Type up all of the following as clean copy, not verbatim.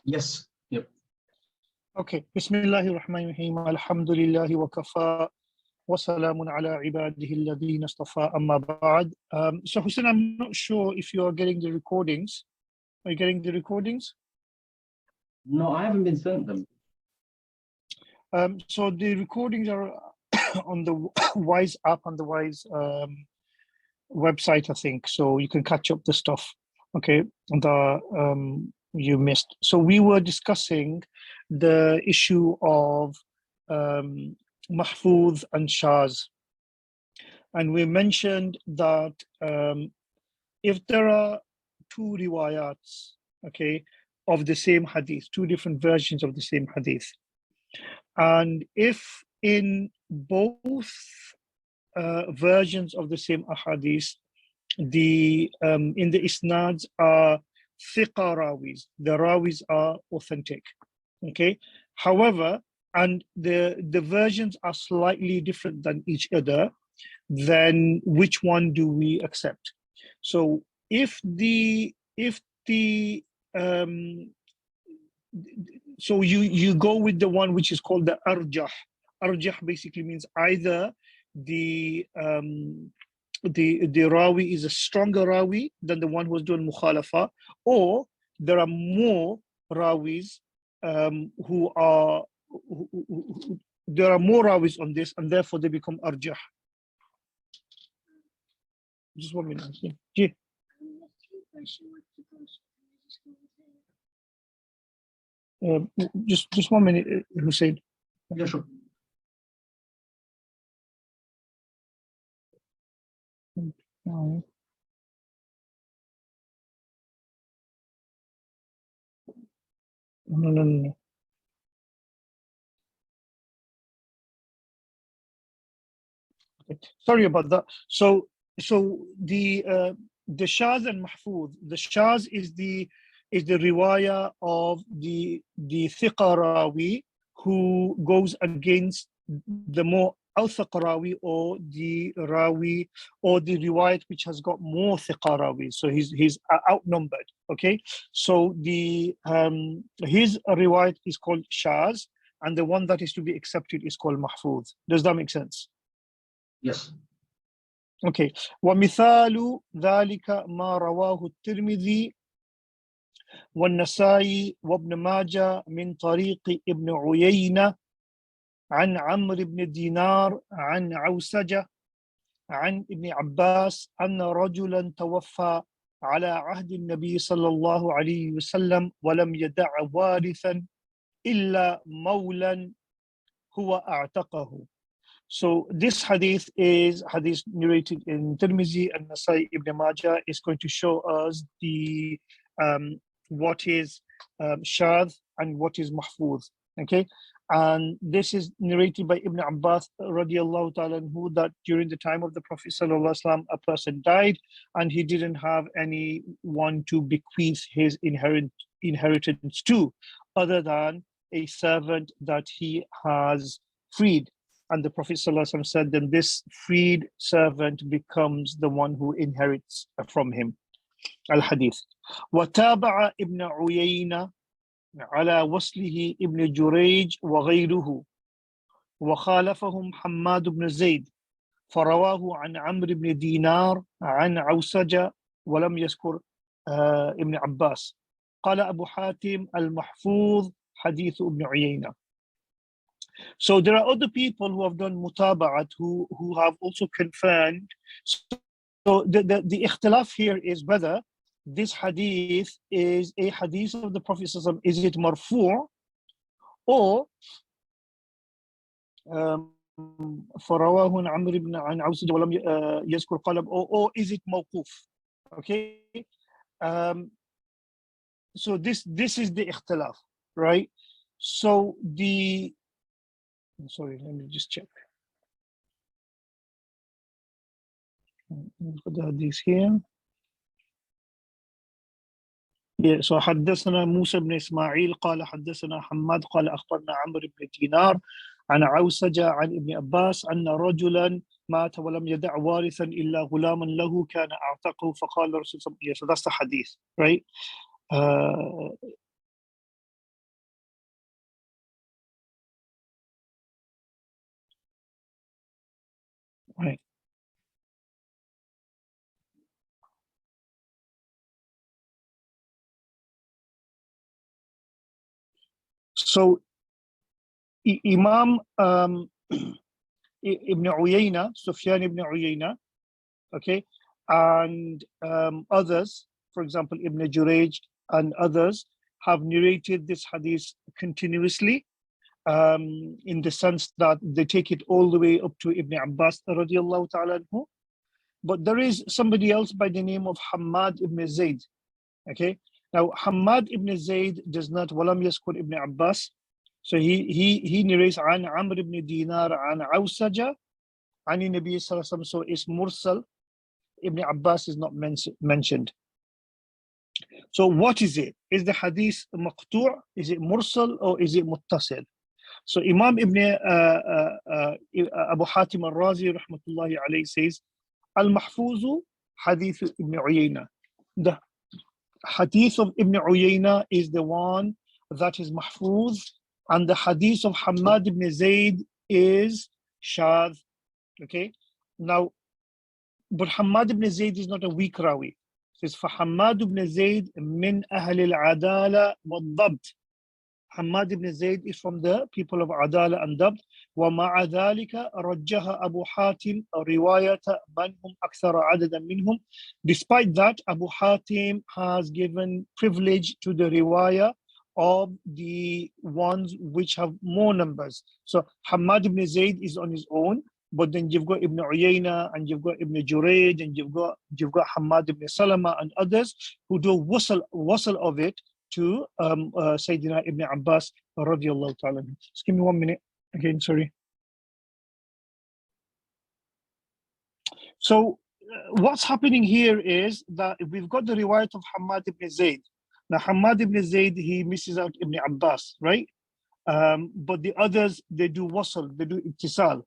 Yes. Yep. Okay. Bismillahirrahmanirrahim. Alhamdulillahi wa kafa. Wa salamun ala ibadihi alladhina istafa amma ba'd. So Hussein, I'm not sure if you are getting the recordings. Are you getting the recordings? No, I haven't been sent them. So the recordings are on the Wise app, on the Wise website, I think. So you can catch up the stuff, okay, the you missed. So we were discussing the issue of mahfuz and shaz. And we mentioned that if there are two riwayats, okay, of the same hadith, two different versions of the same hadith, and if in both versions of the same ahadith, the in the isnads are thiqa rawis, the rawis are authentic, okay. However, and the versions are slightly different than each other, then which one do we accept? So if the so you go with the one which is called the arjah. Arjah basically means either the rawi is a stronger rawi than the one who was doing mukhalafa, or there are more rawis there are more rawis on this, and therefore they become arjah. Just 1 minute. Yeah. Just 1 minute, Hussein. Yeah, sure. No, no. Okay. Sorry about that. So the shaz and mahfuz. The shaz is the riwayah of the thiqa rawi who goes against the more awthaq rawi, or the rawi, or the riwayat which has got more thiqa rawi. So he's outnumbered. Okay. So the his riwayat is called shaz, and the one that is to be accepted is called mahfuz. Does that make sense? Yes. Okay. ومثال ذلك ما رواه الترمذي والنسائي وابن ماجه من طريق ابن عيينة عن عمرو بن دينار عن عوسجة عن ابن عباس أن رجلا توفى على عهد النبي صلى الله عليه وسلم ولم يدع وارثا إلا مولا هو أعتقه. So this hadith is hadith narrated in Tirmizi and Nasai Ibn Majah, is going to show us the what is shadh and what is mahfuz. Okay, and this is narrated by Ibn Abbas radiallahu ta'ala anhu, that during the time of the Prophet sallallahu alaihi wasallam, a person died and he didn't have anyone to bequeath his inheritance to, other than a servant that he has freed. And the Prophet ﷺ said, then this freed servant becomes the one who inherits from him. al-Hadith. وَتَابَعَ ابن عيينة على وصله ابن جريج وغيره وخالفهم حماد بن زيد فرواه عن عمرو بن دينار عن عوسجة ولم يذكر ابن عباس. قال أبو حاتم المحفوظ حديث ابن عيينة. So there are other people who have done mutaba'at who have also confirmed. So the ikhtilaf here is whether this hadith is a hadith of the Prophet sallallahu alaihi wasallam, is it marfu' or فرواه عمرو بن عن عوسج ولم يذكر قلب, or is it mawquf? Okay, so this is the ikhtilaf, right? So sorry, let me just check. Put the hadith here. Yeah, so حدثنا موسى بن إسماعيل قال حدثنا حماد قال أخبرنا عمرو بن دينار عن عوسجة عن ابن عباس أن رجلا مات ولم يدع وارثا إلا غلاما له كان أعتقه فقال الرسول صلى الله عليه وسلم. Yeah, so that's the hadith, right? Right. So Imam Ibn Uyayna, Sufyan Ibn Uyayna, okay, and others, for example, Ibn Jurayj and others, have narrated this hadith continuously, in the sense that they take it all the way up to Ibn Abbas radiallahu ta'ala anhu. But there is somebody else by the name of Hammad ibn Zayd. Okay. Now Hammad ibn Zayd does not walam yaskur Ibn Abbas. So he narrates an Amr ibn Dinar an Awsaja an Nabi sallallahu alaihi wasallam. So it's mursal. Ibn Abbas is not mentioned. So what is it? Is the hadith maqtu'? Is it mursal or is it muttasil? So Imam Ibn Abu Hatim al-Razi rahmatullahi alayhi says, al-mahfuzu hadith Ibn Uyayna. The hadith of Ibn Uyayna is the one that is mahfuz, and the hadith of Hammad ibn Zayd is shadh. Okay. Now, but Hammad ibn Zayd is not a weak rawi. It says, فَحَمَّادُ ibn Zayd min أَهْلِ الْعَدَالَةِ وَالضَّبْطِ. Hammad ibn Zayd is from the people of Adala and Dabt. وَمَعَ ذَلِكَ رَجَّهَ أَبُو حَاتِمْ رِوَايَةَ مَنْ هُمْ أَكْثَرَ عَدَدًا مِنْهُمْ. Despite that, Abu Hatim has given privilege to the riwayah of the ones which have more numbers. So Hammad ibn Zayd is on his own, but then you've got Ibn Uyayna and you've got Ibn Jurayj and you've got Hammad ibn Salama and others who do wasl of it to Sayyidina Ibn Abbas radiallahu ta'ala. Just give me 1 minute again, sorry. So what's happening here is that we've got the riwayat of Hammad ibn Zayd. Now Hammad ibn Zayd, he misses out Ibn Abbas, right? But the others, they do wasl, they do ittisal.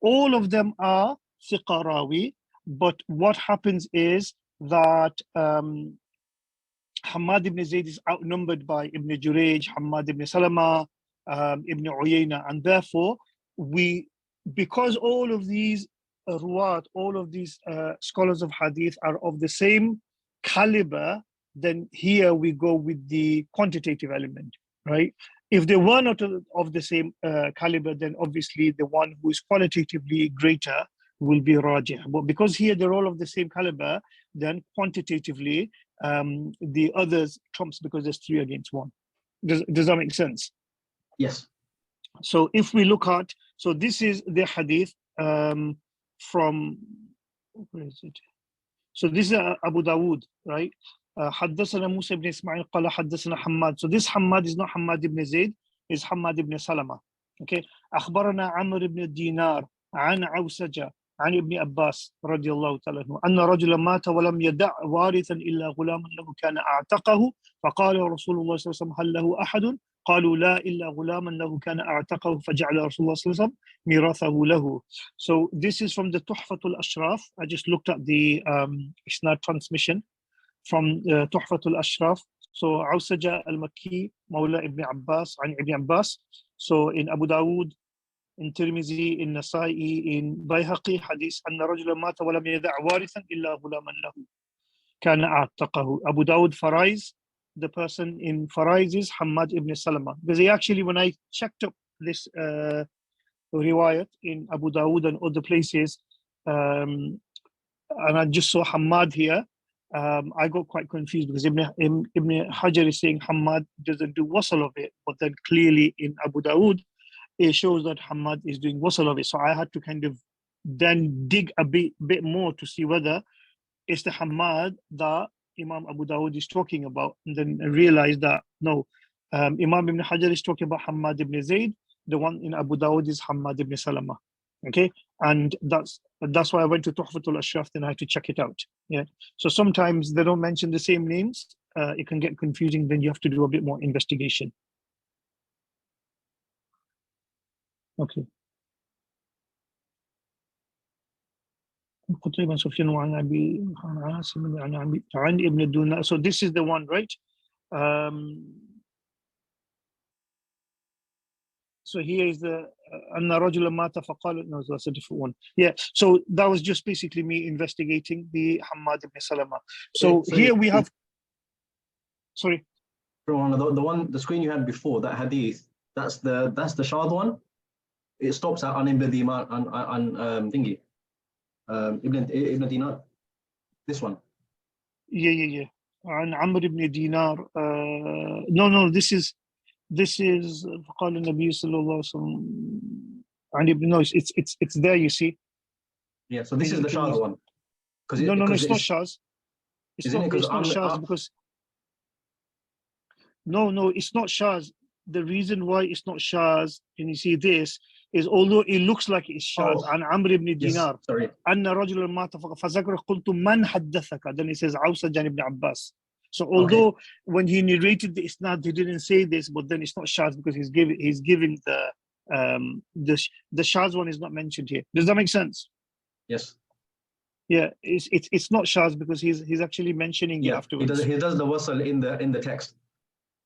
All of them are thiqa rawi, but what happens is that Hammad ibn Zayd is outnumbered by Ibn Jurayj, Hammad ibn Salama, Ibn Uyayna, and therefore because all of these ruwat, all of these scholars of hadith are of the same caliber, then here we go with the quantitative element, right? If they were not of the same caliber, then obviously the one who is qualitatively greater will be rajih. But because here they're all of the same caliber, then quantitatively the others trumps because there's 3 against 1. Does that make sense? Yes. So if we look at, so this is the hadith from, where is it? So this is Abu Dawood, right? حدثنا موسى بن إسماعيل قال حدثنا حماد. So this Hammad is not Hammad ibn Zayd, is Hammad ibn Salama. Okay. أخبرنا عمرو بن دينار عن عوسجة عن ابن عباس رضي الله تعالى عنه أن رجلا مات ولم يدع وارثا إلا غلاما له كان أعتقه فقال رسول الله صلى الله عليه وسلم هل له أحد؟ قالوا لا إلا غلاما له كان أعتقه فجعل رسول الله صلى الله عليه وسلم ميراثه له. So this is from the Tuhfatul Ashraf. I just looked at the isnad transmission from Tuhfatul Ashraf. So Awsaja al-Makki, Mawla ibn Abbas, an Ibn Abbas. So in Abu Dawood, in Tirmizi, in Nasa'i, in Bayhaqi, hadith, أن رجلا مات ولم يدع وارثا إلا غلاما له كان أعتقه. Abu Dawood Faraiz, the person in Faraiz is Hammad ibn Salama. Because he actually, when I checked up this riwayat in Abu Dawood and other places, and I just saw Hammad here, I got quite confused because Ibn Hajar is saying Hammad doesn't do wasl of it, but then clearly in Abu Dawood it shows that Hammad is doing wasl of it. So I had to kind of then dig a bit more to see whether it's the Hammad that Imam Abu Dawood is talking about, and then I realized that no, Imam Ibn Hajar is talking about Hammad ibn Zayd. The one in Abu Dawood is Hammad ibn Salama. Okay, and that's why I went to Tuhfatul Ashraf, then I had to check it out. Yeah, so sometimes they don't mention the same names. It can get confusing. Then you have to do a bit more investigation. Okay. So this is the one, right? So here is the أن رجلا مات فقال no, that's a different one. Yeah, so that was just basically me investigating the Hammad ibn Salama. So here we have, sorry. The screen you had before, that hadith, that's the Shadh one. It stops at Ibn Dinar thingy. Ibn Dinar. This one. Yeah. عن عمرو بن دينار. No, this is فقال النبي صلى الله عليه وسلم عن ابن. No, it's there, you see. Yeah, so this is the Shadh one. No, it's not Shaz. It's not Shaz because no, it's not Shaz. The reason why it's not Shaz, and you see this, is although it looks like it's Shaz, عن عمرو بن دينار أن رجلا مات فذكر قلت من حدثك, then it says عوسج عن ابن عباس. So although when he narrated the isnad he didn't say this, but then it's not Shaz because he's giving the Shaz one is not mentioned here. Does that make sense? Yes. Yeah, it's not Shaz because he's actually mentioning it afterwards. He does the wasl in the text.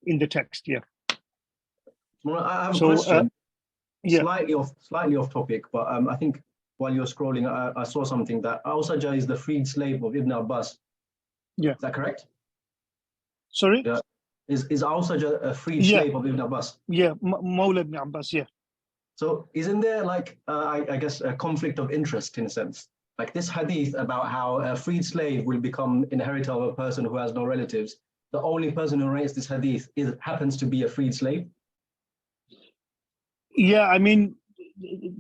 In the text, yeah. Well, I have a question. Slightly off topic, but I think while you're scrolling, I saw something that Al-Sajjah is the freed slave of Ibn Abbas. Yeah. Is that correct? Sorry? Yeah. Is Al-Sajjah a freed slave of Ibn Abbas? Yeah, Mawla Ibn Abbas, yeah. So isn't there like, I guess, a conflict of interest in a sense? Like this hadith about how a freed slave will become inheritor of a person who has no relatives. The only person who narrates this hadith happens to be a freed slave. Yeah, I mean,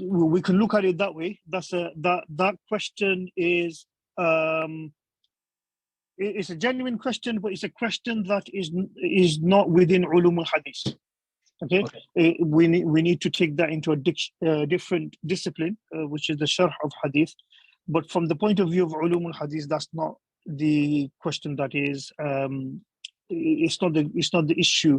we can look at it that way. That question is it's a genuine question, but it's a question that is not within Ulum al-Hadith. Okay, we need to take that into a different discipline, which is the Sharh of Hadith. But from the point of view of Ulum al-Hadith, that's not the question. That is, it's not the issue.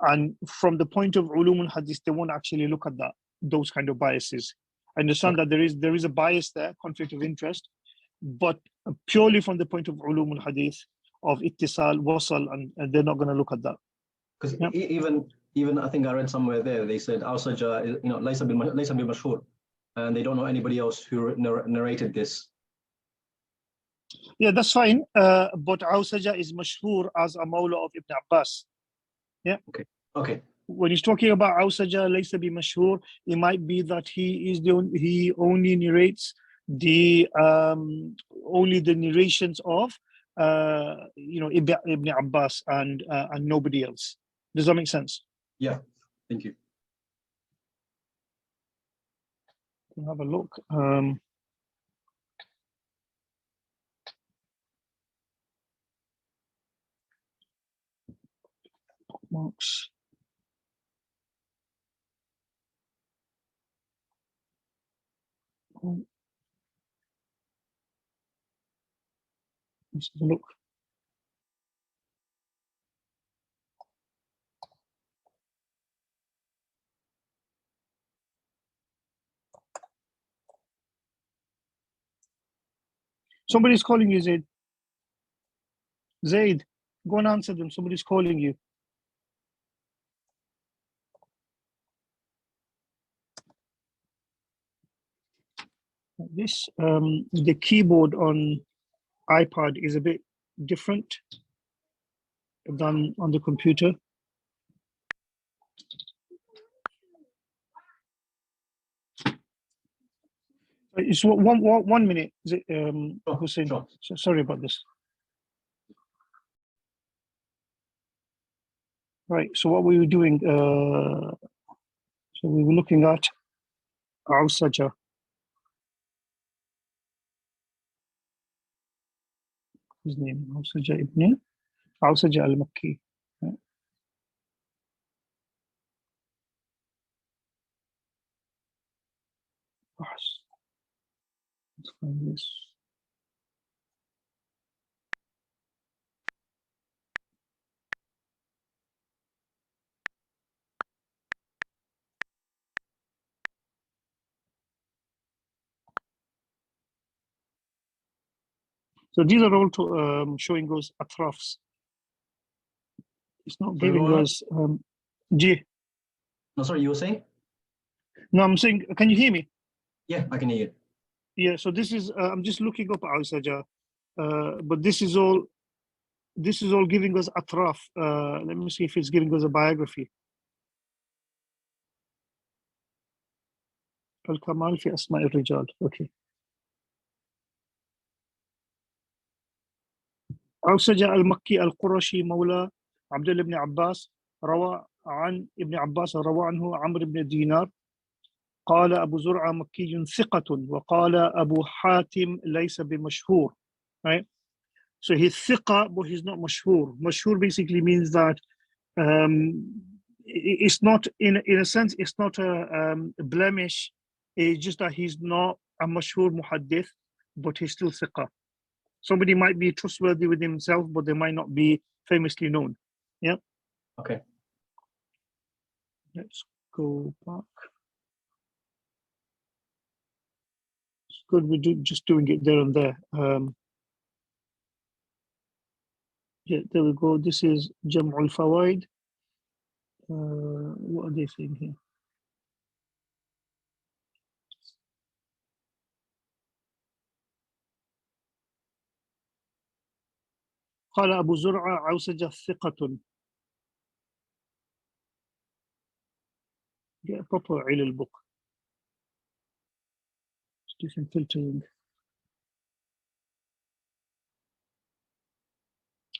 And from the point of Ulum al-Hadith, they won't actually look at those kind of biases. I understand that there is a bias there, conflict of interest, but purely from the point of Ulum al-Hadith, of ittisal, wasal, and they're not going to look at that. Because even I think I read somewhere there, they said Al-Sajjah is, laysa bil mashhur, and they don't know anybody else who narrated this. Yeah, that's fine. But Al-Sajjah is mashhur as a mawla of Ibn Abbas. Yeah. Okay. When he's talking about Al-Sajjah laysa bi mashhur, it might be that he only narrates the only the narrations of Ibn Abbas and nobody else. Does that make sense? Yeah. Thank you. We'll have a look. Bookmarks. Let's have a look. Somebody's calling you, Zaid. Zaid, go and answer them. Somebody's calling you. This the keyboard on iPad is a bit different than on the computer. It's 1 minute, Hussein. Sure. So sorry about this. Right. So what we were doing? So we were looking at Al-Sajjah. His name Al-Sajjah ibn Al-Sajjah al-Makki. Let's find this. So these are all showing us atrafs. It's not giving us G. No, sorry, you were saying? No, I'm saying, can you hear me? Yeah, I can hear you. Yeah, so this is, I'm just looking up al-Sajah, but this is all giving us atraf. Let me see if it's giving us a biography. Al-Kamal fi Asma' al-Rijal. Okay. al-Sajah al-Makki al-Qurashi Mawla Abdullah ibn Abbas روى عن ابن عباس روى عنه عمرو بن دينار قال أبو زرعة مكي ثقة وقال أبو حاتم ليس بمشهور. Right? So he's thiqa, but he's not mashhur. Mashhur basically means that it's not, in a sense, it's not a blemish. It's just that he's not a mashhur muhaddith, but he's still thiqa. Somebody might be trustworthy with himself, but they might not be famously known. Yeah. Okay. Let's go back. It's good we're just doing it there and there. Yeah, there we go. This is Jam'ul Fawaid. What are they saying here? قال أبو زرعة عوسجة ثقة. Get a proper ilal book. Let's do some filtering.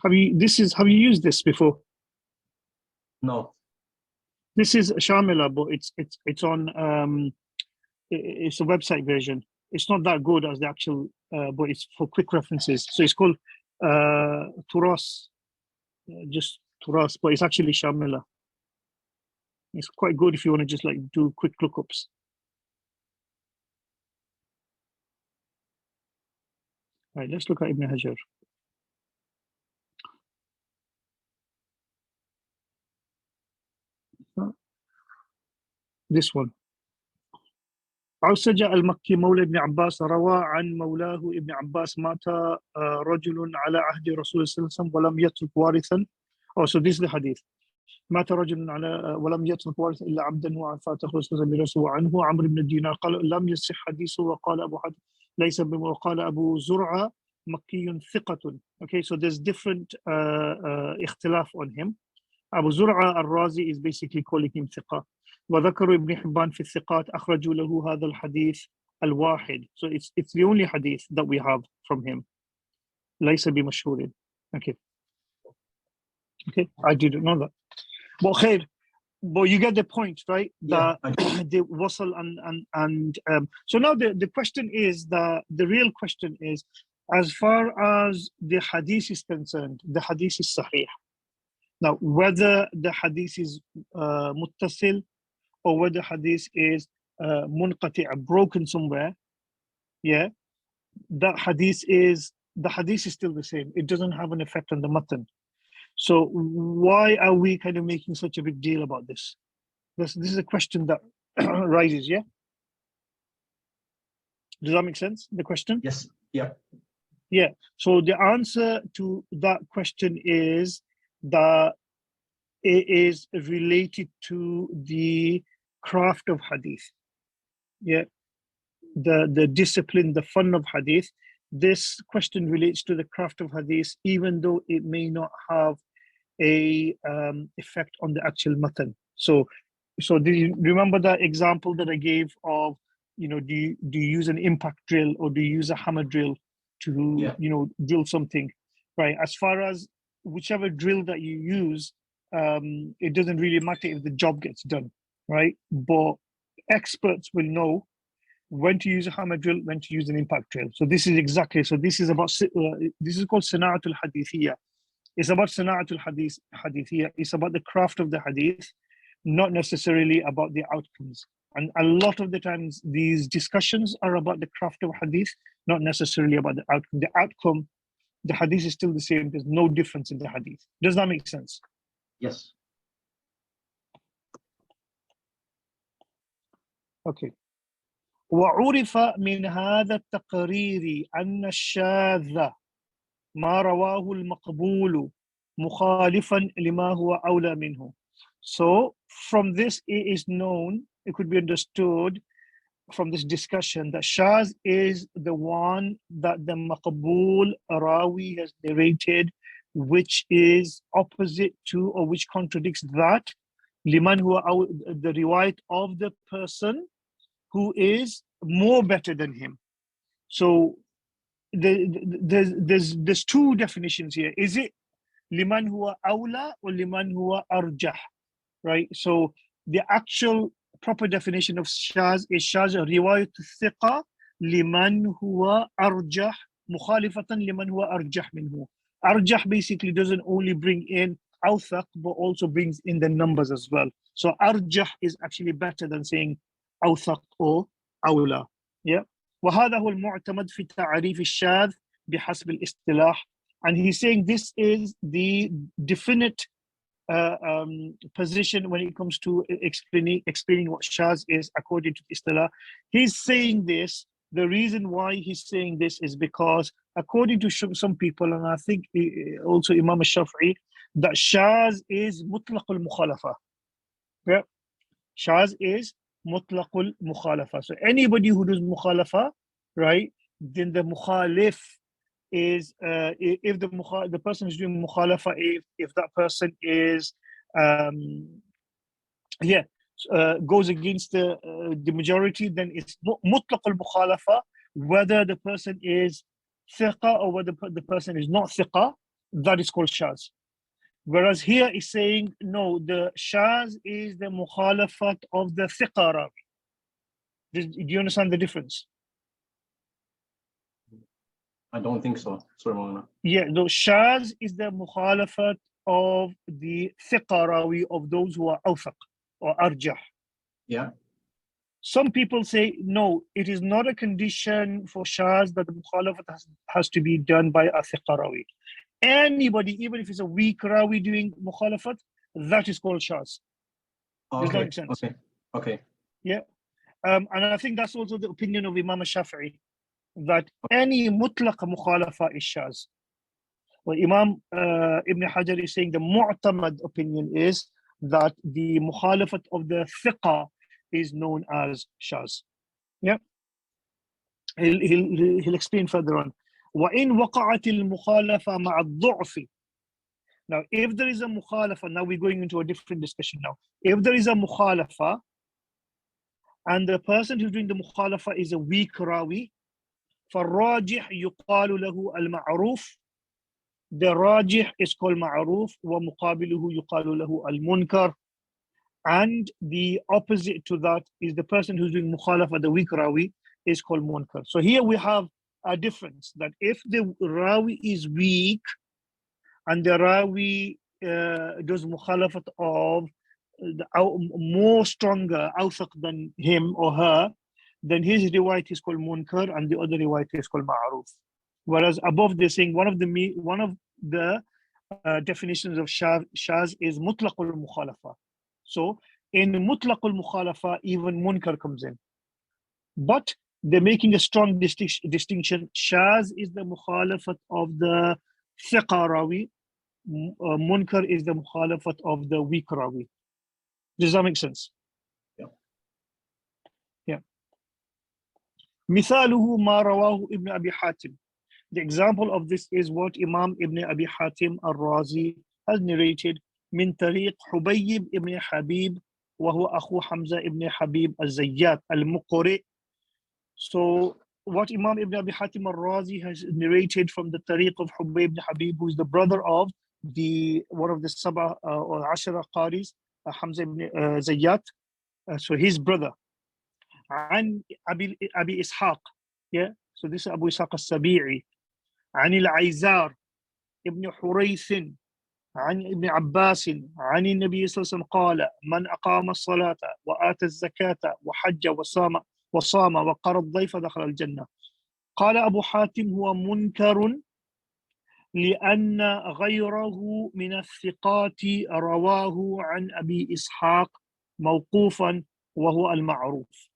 Have you used this before? No. This is Shamila, but it's on it's a website version. It's not that good as the actual, but it's for quick references. So it's called Turas, just Turas, but it's actually Shamila. It's quite good if you want to just like do quick lookups. All right, let's look at Ibn Hajar. This one. عوسجة المكي مولى ابن عباس روى عن مولاه ابن عباس مات رجل على عهد رسول الله صلى الله عليه وسلم ولم يترك وارثا. Oh, so this is the hadith. مات رجل على ولم يترك وارثا إلا عبدا وعفاته رسول الله عنه عمرو بن دينار قال لم يصح حديثه وقال أبو حاتم ليس وقال أبو زرعة مكي ثقة. Okay, so there's different اختلاف on him. Abu Zur'a al-Razi is basically calling him ثقة. وذكر ابن حبان في الثقات أخرجوا له هذا الحديث الواحد. So it's the only hadith that we have from him. ليس بمشهور. Okay. Okay, I didn't know that. But khair, but you get the point, right? Yeah, The wasl and so now the question is, the real question is, as far as the hadith is concerned, the hadith is sahih. Now, whether the hadith is muttasil or whether hadith is munqati', broken somewhere, yeah, the hadith is still the same. It doesn't have an effect on the matan. So why are we kind of making such a big deal about this? This is a question that rises, yeah? Does that make sense, the question? yes, yeah. Yeah, so the answer to that question is that it is related to the craft of hadith. Yeah, the discipline, the fun of hadith. This question relates to the craft of hadith, even though it may not have a effect on the actual matan. So do you remember that example that I gave of, you know, do you use an impact drill or do you use a hammer drill to, you know, drill something, right? As far as whichever drill that you use, it doesn't really matter if the job gets done, right? But experts will know when to use a hammer drill, when to use an impact drill. So this is exactly, so this is about, this is called Sana'atul Hadithiyya. It's about Sana'atul Hadithiyya. It's about the craft of the hadith, not necessarily about the outcomes. And a lot of the times these discussions are about the craft of hadith, not necessarily about the outcome. The outcome, the hadith is still the same. There's no difference in the hadith. Does that make sense? Yes. Okay. وعرف من هذا التقرير أن الشاذ ما رواه المقبول مخالفا لما هو أولى منه. So from this it is known it could be understood from this discussion that Shaz is the one that the Maqbul Rawi has narrated, which is opposite to or which contradicts that liman huwa, the riwayat of the person who is more better than him. So there's two definitions here. Is it liman huwa awla or liman huwa arjah? Right. So the actual proper definition of Shaz is Shaz riwayat thiqa liman huwa arjah mukhalifatan liman huwa arjah minhu. Arjah basically doesn't only bring in awthaq, but also brings in the numbers as well. So arjah is actually better than saying awthaq or awla. Yeah. وهذا هو المعتمد في تعريف الشاذ بحسب الاصطلاح. And he's saying this is the definite position when it comes to explaining what Shaz is according to Istilah. He's saying this, the reason why he's saying this is because according to some people, and I think also Imam al-Shafi'i, that Shaz is mutlaq al-mukhalafa. Yeah. Shaz is mutlaq al-mukhalafa. So anybody who does mukhalafa, right, then the mukhalif is if the person is doing mukhalafa, if that person is goes against the majority, then it's mutlaq al-mukhalafa, whether the person is thiqa or whether the person is not thiqa, that is called shaz. Whereas here is saying no, the shaz is the mukhalafat of the thiqa rawi. Do you understand the difference? I don't think so. Sorry, Mawlana. Yeah, the shaz is the mukhalafat of the thiqa rawi, of those who are awthaq or arjah. Yeah. Some people say no, it is not a condition for shaz that the mukhalafat has to be done by a thiqa rawi. Anybody, even if it's a weak rawi doing mukhalafat, that is called shaz. Does that make sense? Okay. Yeah. And I think that's also the opinion of Imam Shafi'i, that any mutlaq mukhalafa is shaz. Well, Imam Ibn Hajar is saying the mu'tamad opinion is that the mukhalafat of the thiqa is known as shaz. Yeah. He'll explain further on. وَإِن وَقَعَتِ الْمُخَالَفَةَ مَعَ الضُّعْفِ. Now, if there is a mukhalafa, now we're going into a different discussion now. If there is a mukhalafa, and the person who's doing the mukhalafa is a weak rawi, فَالرَّاجِحْ يُقَالُ لَهُ الْمَعْرُوفِ. The rajih is called ma'ruf, وَمُقَابِلُهُ يُقَالُ لَهُ الْمُنْكَرِ. And the opposite to that is the person who's doing mukhalafa, the weak rawi, is called munkar. So here we have a difference, that if the rawi is weak and the rawi does mukhalafat of the more stronger awthaq than him or her, then his riwayat is called munkar and the other riwayat is called ma'ruf. Whereas above they're saying one of the definitions of shaz is mutlaq al-mukhalafa. So in mutlaq al-mukhalafa, even munkar comes in. But they're making a strong distinction. Shaz is the mukhalafat of the thiqa rawi. Munkar is the mukhalafat of the weak rawi. Does that make sense? Yeah. مثاله ما رواه ابن أبي حاتم. The example of this is what Imam Ibn Abi Hatim al-Razi has narrated من طريق حبيب ابن حبيب وهو أخو حمزة ابن حبيب الزيات المقرئ. So what Imam Ibn Abi Hatim al-Razi has narrated from the tariq of Hubayb ibn Habib, who is the brother of one of the Sabah or Ashara Qaris, Hamza ibn Zayyat, so his brother. عن أبي إسحاق, yeah, so this is Abu Ishaq al-Sabi'i. عن العيزار ابن حريث عن ابن عباس عن النبي صلى الله عليه وسلم قال من أقام الصلاة وآتى الزكاة وحج وصام وقر الضيف دخل الجنة. قال أبو حاتم هو منكر لأن غيره من الثقات رواه عن أبي إسحاق موقوفا وهو المعروف.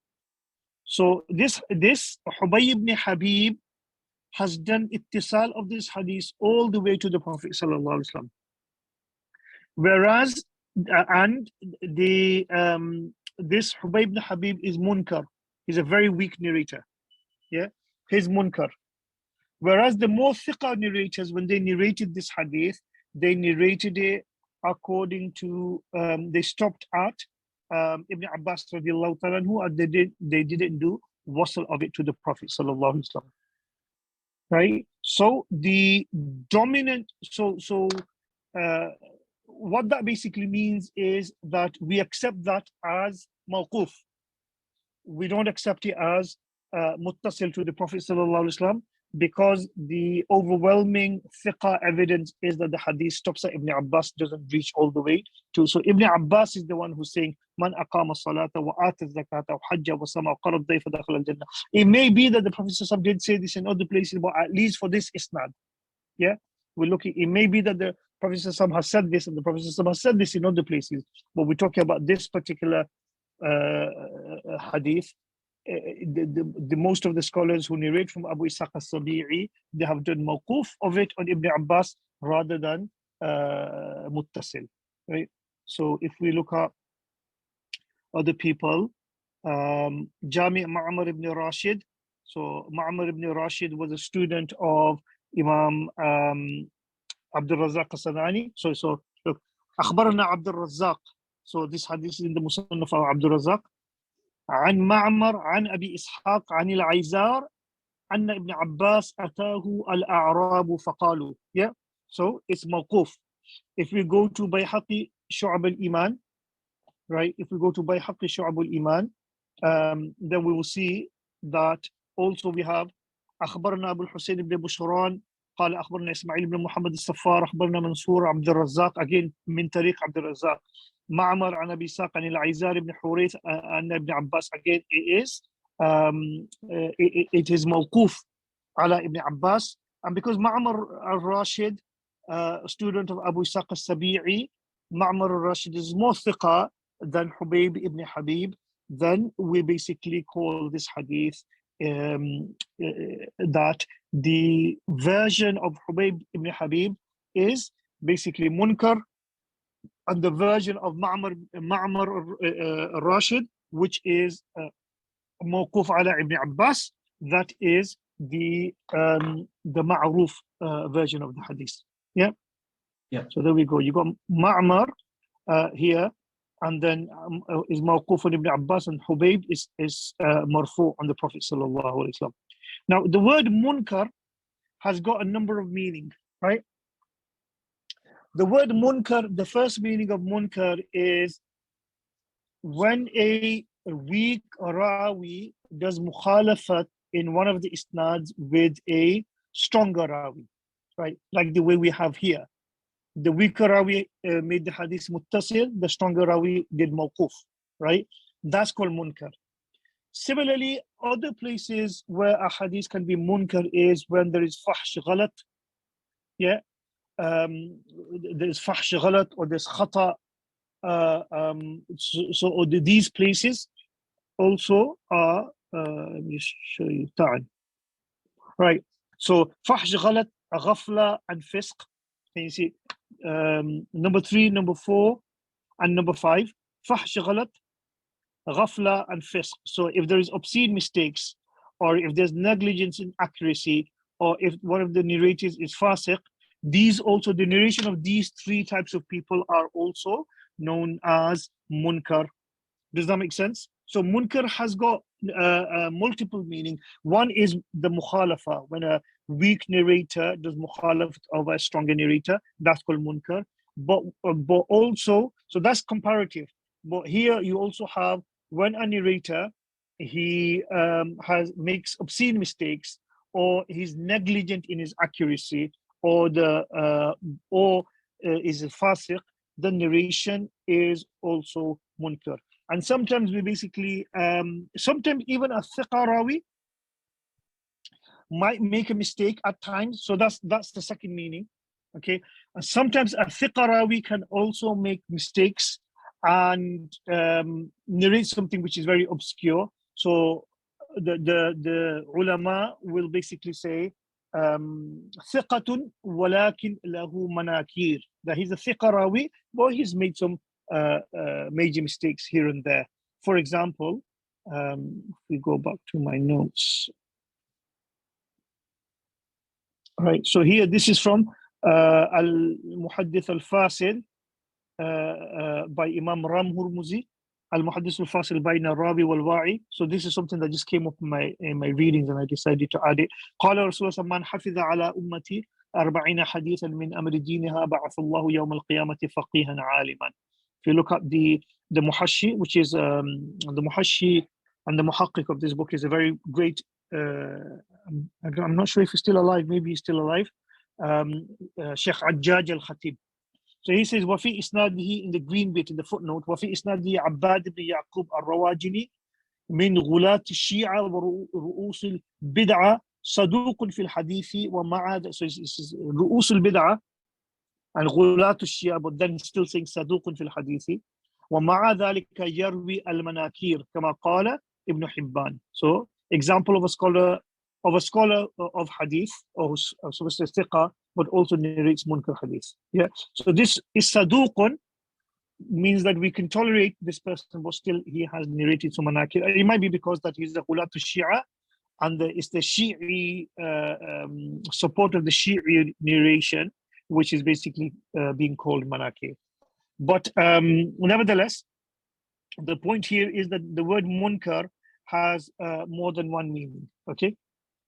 So this Hubayb ibn Habib has done ittisal of this hadith all the way to the Prophet sallallahu alaihi wasallam. Whereas and the this Hubayb ibn Habib is munkar. He's a very weak narrator. Yeah, he's munkar. Whereas the more thiqa narrators, when they narrated this hadith, they narrated it according to, they stopped at Ibn Abbas radiallahu ta'ala anhu, and they didn't do wasl of it to the Prophet sallallahu alaihi wasallam. Right? So the dominant, what that basically means is that we accept that as mawquf. We don't accept it as muttasil to the Prophet sallallahu alaihi wasallam, because the overwhelming fiqh evidence is that the hadith stops at Ibn Abbas, doesn't reach all the way to. So Ibn Abbas is the one who's saying, Man aqama salata wa ata zakata wa hajja wa sama wa qarab dayfa dakhal al-jannah. It may be that the Prophet did say this in other places, but at least for this isnad, yeah, we're looking, it may be that the Prophet has said this and the Prophet has said this in other places, but we're talking about this particular hadith. The most of the scholars who narrate from Abu Ishaq al-Sabi'i, they have done mawquf of it on Ibn Abbas rather than muttasil, right? So if we look at other people, Jami' Ma'mar ibn Rashid. So Ma'mar ibn Rashid was a student of Imam Abdul Razzaq al-Sanani. So look, أخبرنا Abdul Razzaq. So this hadith is in the Musannaf of Abdul Razzaq. عن معمر عن أبي إسحاق عن العيزار أن ابن عباس أتاه الأعراب فقالوا. Yeah, so it's موقوف. If we go to Bayhaqi Shu'ab al-Iman, right? If we go to Bayhaqi Shu'ab al-Iman, then we will see that also we have أخبرنا أبو الحسين بن بشران قال أخبرنا إسماعيل بن محمد السفار أخبرنا منصور عبد الرزاق, again من طريق عبد الرزاق. معمر عن أبي إسحاق عن العيزار بن حوريث عن ابن عباس, again it is موقوف على Ibn Abbas. And because Ma'mar al-Rashid, student of Abu Ishaq al-Sabi'i, Ma'mar al-Rashid is more thiqa than Hubayb ibn Habib, then we basically call this hadith that the version of Hubayb ibn Habib is basically munkar, and the version of Ma'mar al-Rashid, which is mawquf ala Ibn Abbas, that is the ma'ruf version of the hadith. Yeah. Yeah. So there we go. You got Ma'mar here, and then is mawquf on Ibn Abbas, and Hubayb is marfu on the Prophet sallallahu alaihi wasallam. Now the word munkar has got a number of meanings, right? The word munkar, the first meaning of munkar is when a weak rawi does mukhalafat in one of the isnads with a stronger rawi, right? Like the way we have here. The weaker rawi made the hadith muttasil, the stronger rawi did mawquf, right? That's called munkar. Similarly, other places where a hadith can be munkar is when there is fahsh ghalat, yeah? There's fahsh ghalat or there's khata. So these places also are, let me show you, ta'an. Right, so fahsh ghalat, ghafla and fisq. Can you see number 3, number 4 and number 5? Fahsh ghalat, ghafla and fisq. So if there is obscene mistakes, or if there's negligence in accuracy, or if one of the narrators is fasiq, these also, the narration of these 3 types of people are also known as munkar. Does that make sense? So munkar has got multiple meaning. One is the mukhalafa, when a weak narrator does mukhalaf of a stronger narrator, that's called munkar. But also, so that's comparative. But here you also have when a narrator, he makes obscene mistakes, or he's negligent in his accuracy, or is a fasiq, the narration is also munkar. And sometimes we basically, sometimes even a thiqa rawi might make a mistake at times. So that's the second meaning, okay? And sometimes a thiqa rawi can also make mistakes and narrate something which is very obscure. So the ulama will basically say, ثقة ولكن له مناكير, that he's a thiqa rawi, but he's made some major mistakes here and there. for example, if we go back to my notes. Right, so here this is from al-Muhaddith al-Fasil by Imam Ram Hurmuzi, al-Muhaddith al-Fasil bayna al-Rawi wal-Wa'i. So this is something that just came up in my readings and I decided to add it. قال رسول الله من حفظ على أمتي 40 حديثا من أمر دينها بعث الله يوم القيامة فقيها عالما. If you look at the Muhashi, which is the Muhashi and the Muhaqqiq of this book is a very great, I'm not sure if he's still alive, maybe he's still alive, Sheikh Ajjaj al-Khatib. So he says, وفي إسناده, in the green bit, in the footnote, وفي إسناده عباد بن يعقوب الرواجني من غلاة الشيعة ورؤوس البدعة صدوق في الحديث ومع, so it's رؤوس البدعة and غلاة الشيعة, but then still saying صدوق في الحديث ومع ذلك يروي المناكير كما قال Ibn Hibban. So example of a scholar of hadith, or so to say thiqa, but also narrates munkar hadith. Yeah. So this is saduqun, means that we can tolerate this person, but still he has narrated some manakir. It might be because that he's the Ghulat Shia, and it's the Shi'i support of the Shi'i narration, which is basically being called manakir. But nevertheless, the point here is that the word munkar has more than one meaning. Okay,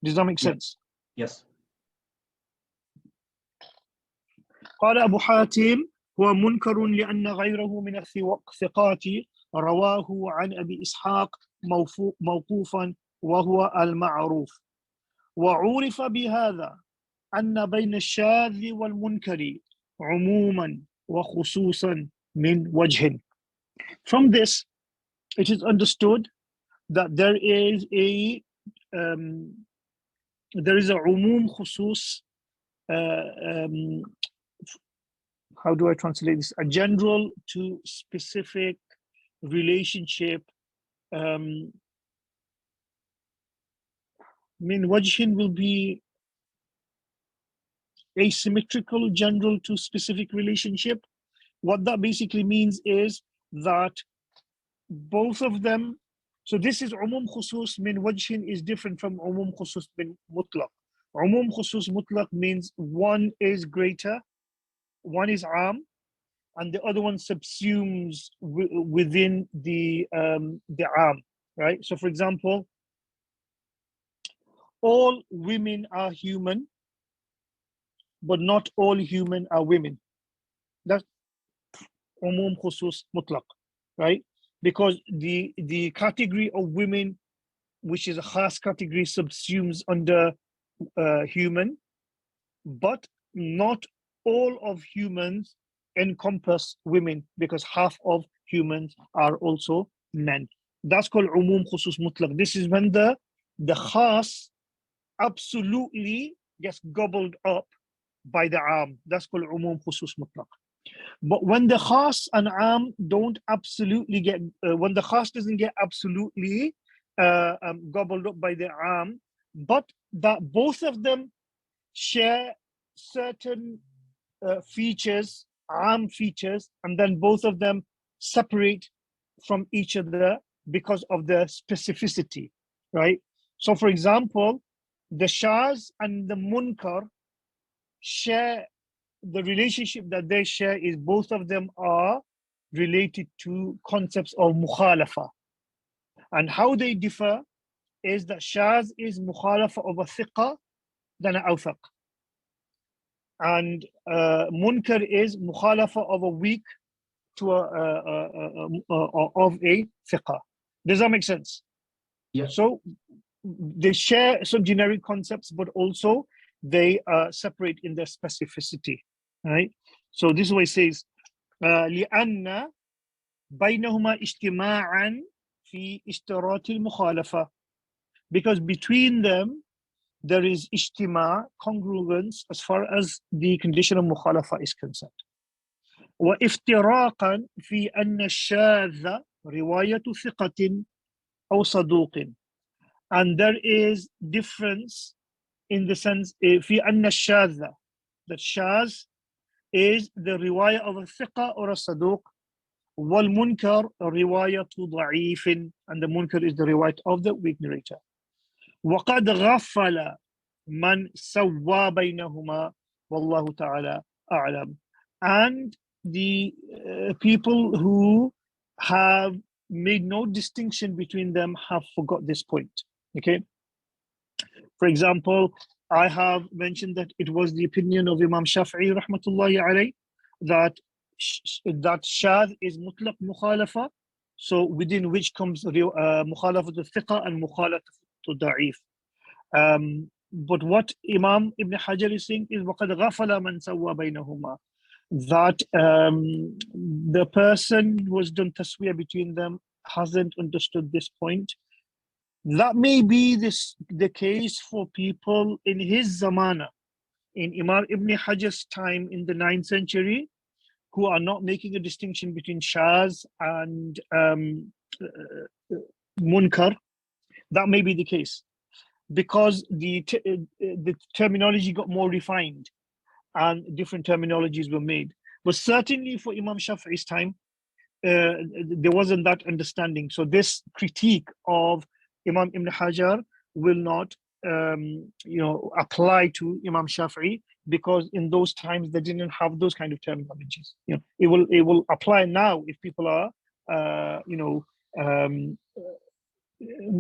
does that make sense? Yes. قال أبو حاتم هو منكر لأن غيره من الثقات رواه عن أبي إسحاق موقوفا وهو المعروف وعرف بهذا أن بين الشاذ والمنكر عموما وخصوصا من وجه. From this, it is understood that there is a umum khusus, how do I translate this? A general to specific relationship. Min wajhin will be asymmetrical, general to specific relationship. What that basically means is that both of them, so this is umum khusus min wajhin is different from umum khusus min mutlaq. Umum khusus mutlaq means one is greater, one is am, and the other one subsumes within the am, right? So for example, all women are human, but not all human are women. That's umum khusus mutlaq, right? Because the category of women, which is a khas category, subsumes under human, but not all of humans encompass women, because half of humans are also men. That's called umum khusus mutlaq. This is when the khas absolutely gets gobbled up by the am. That's called umum khusus mutlaq. But when the khas and am don't absolutely get, when the khas doesn't get absolutely gobbled up by the am, but that both of them share certain features, am features, and then both of them separate from each other because of the specificity, right? So for example, the shaz and the munkar share, the relationship that they share is both of them are related to concepts of mukhalafa. And how they differ is that shaz is mukhalafa of a thiqa than an awthaq. And munkar is mukhalafa of a weak to of a thiqa. Does that make sense? Yeah. So they share some generic concepts, but also they separate in their specificity, right? So this is what it says, لأن بينهما اجتماعا في اشتراط المخالفة, because between them there is ijtima, congruence, as far as the condition of mukhalafa is concerned. وافتراقا في أن الشاذ رواية ثقة أو صدوق, and there is difference in the sense في أن الشاذ, that shaz is the riwayah of a thiqa or a saduq, والمنكر رواية ضعيف, and the munkar is the riwayat of the weak narrator. وقد غفل من سوى بينهما والله تعالى أعلم. And the people who have made no distinction between them have forgot this point. Okay. For example, I have mentioned that it was the opinion of Imam Shafi'i rahmatullahi alayhi that shadh is mutlaq mukhalafa, so within which comes mukhalafa to thiqa and mukhalafa to da'if. But what Imam Ibn Hajar is saying is وَقَدْ غَفَلَ مَنْ سَوَّى بَيْنَهُمَا, that the person who has done taswiyah between them hasn't understood this point. That may be the case for people in his zamana, in Imam Ibn Hajar's time in the 9th century, who are not making a distinction between shaz and munkar. That may be the case, because the terminology got more refined and different terminologies were made. But certainly for Imam Shafi'i's time, there wasn't that understanding. So this critique of Imam Ibn Hajar will not apply to Imam Shafi'i, because in those times they didn't have those kind of terminologies. It will apply now if people are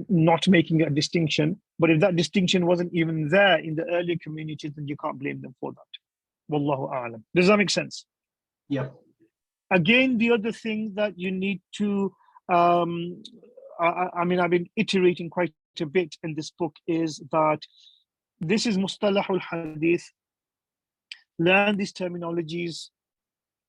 not making a distinction. But if that distinction wasn't even there in the earlier communities, then you can't blame them for that. Wallahu a'lam. Does that make sense? Yeah. Again, the other thing that you need to, I've been iterating quite a bit in this book, is that this is Mustalah al-Hadith. Learn these terminologies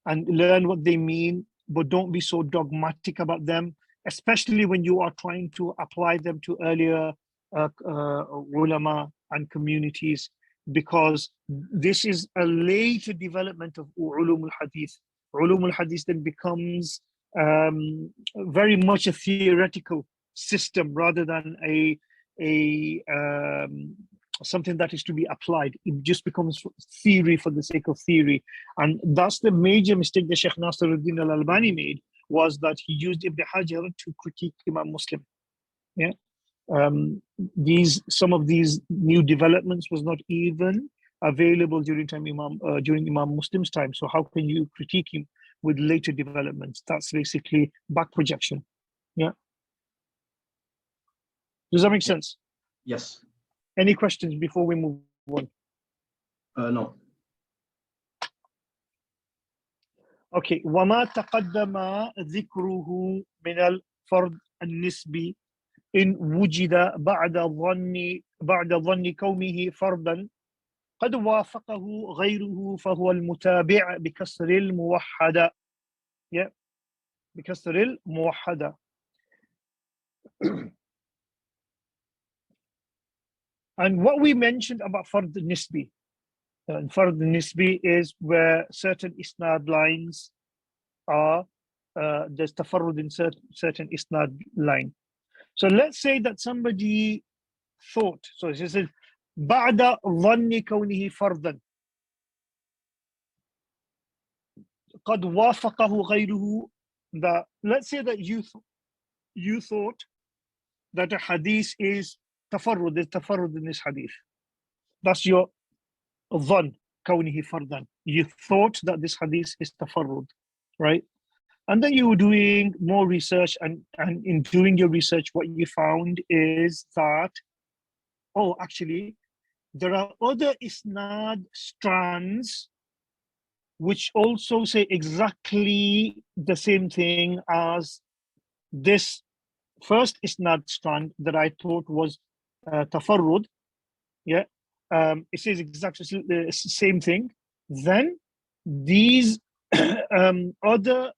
and learn what they mean, but don't be so dogmatic about them, especially when you are trying to apply them to earlier ulama and communities, because this is a later development of Ulum al-Hadith. Ulum al-Hadith then becomes very much a theoretical system rather than something that is to be applied. It just becomes theory for the sake of theory. And that's the major mistake that Sheikh Nasiruddin al-Albani made, was that he used Ibn Hajar to critique Imam Muslim. Yeah. Some of these new developments was not even available during Imam Muslim's time. So how can you critique him with later developments? That's basically back projection. Yeah. Does that make sense? Yes. Any questions before we move on? No. Okay. وما تقدم ذكره من الفرد النسبي إن وجد بعد ظن كونه فردا قد وافقه غيره فهو المتابع بكسر الموحدة. Yeah. بكسر الموحدة. And what we mentioned about Fard Nisbi, Fard Nisbi is where certain isnad lines are, there's tafarrud in certain isnad line. So let's say that somebody thought, so it says, بعد ظن كونه فردا قد وافقه غيره. Let's say that you thought that a hadith is tafarrud, there's tafarrud in this hadith. That's your dhan, كونه فردا. You thought that this hadith is tafarrud, right? And then you were doing more research, and in doing your research, what you found is that, oh, actually, there are other isnad strands which also say exactly the same thing as this first isnad strand that I thought was tafarrud. Yeah, it says exactly the same thing. Then these other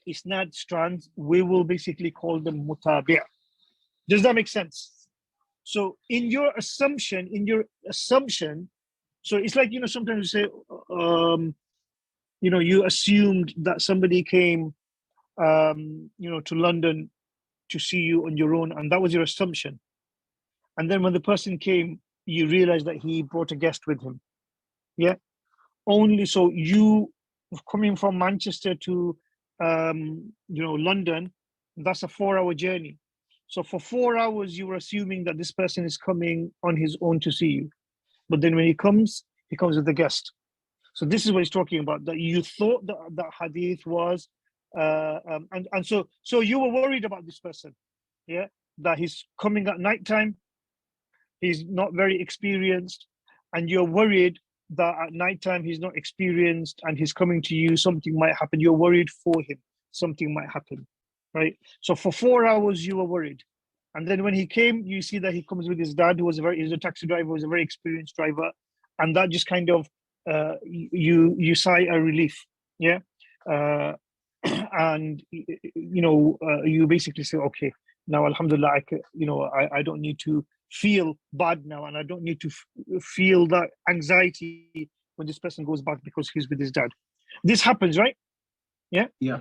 isnad strands, we will basically call them mutabi'. Does that make sense? So in your assumption, so it's like, sometimes you say, you assumed that somebody came, to London to see you on your own, and that was your assumption. And then when the person came, you realized that he brought a guest with him. Yeah. Only so you coming from Manchester to London, that's a 4-hour journey. So for 4 hours, you were assuming that this person is coming on his own to see you. But then when he comes with a guest. So this is what he's talking about, that you thought that that hadith was, so you were worried about this person, yeah, that he's coming at nighttime, he's not very experienced, and you're worried that at nighttime he's not experienced and he's coming to you, something might happen. You're worried for him, something might happen, right? So for 4 hours you were worried. And then when he came, you see that he comes with his dad, he's a taxi driver, was a very experienced driver. And that just kind of, you sigh a relief, yeah? And, you basically say, okay, now, alhamdulillah, I don't need to feel bad now, and I don't need to feel that anxiety when this person goes back because he's with his dad. This happens, right? Yeah? Yeah.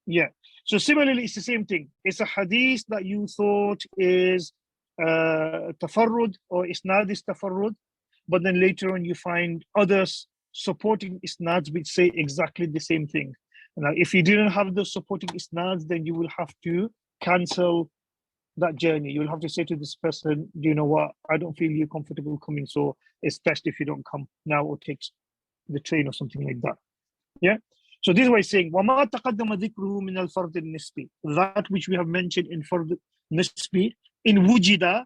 Yeah. So similarly, it's the same thing. It's a hadith that you thought is tafarrud or isnad is tafarrud, but then later on you find others supporting isnads which say exactly the same thing. Now, if you didn't have those supporting isnads, then you will have to cancel that journey. You'll have to say to this person, do you know what? I don't feel you're comfortable coming, so it's best if you don't come now or take the train or something like that. Yeah. So this is why he's saying, وَمَا تَقَدَّمَ ذِكْرُهُ مِنَ الْفَرْضِ النِّسْبِ. That which we have mentioned in fard nisbi, in wujida,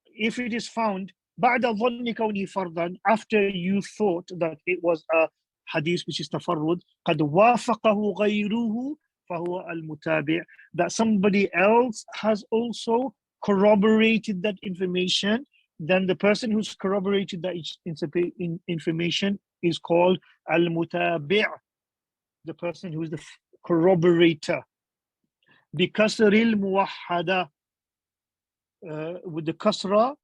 if it is found, بَعْدَ ظَنِّ كَوْنِهِ فَرْضًا, after you thought that it was a hadith which is tafarrud, قَدْ وَافَقَهُ غَيْرُهُ فَهُوَ الْمُتَابِعِ, that somebody else has also corroborated that information, then the person who's corroborated that information is called al-mutabi', the person who is the corroborator. بِكَسْرِ الْمُوَحَّدَةِ, with the kasra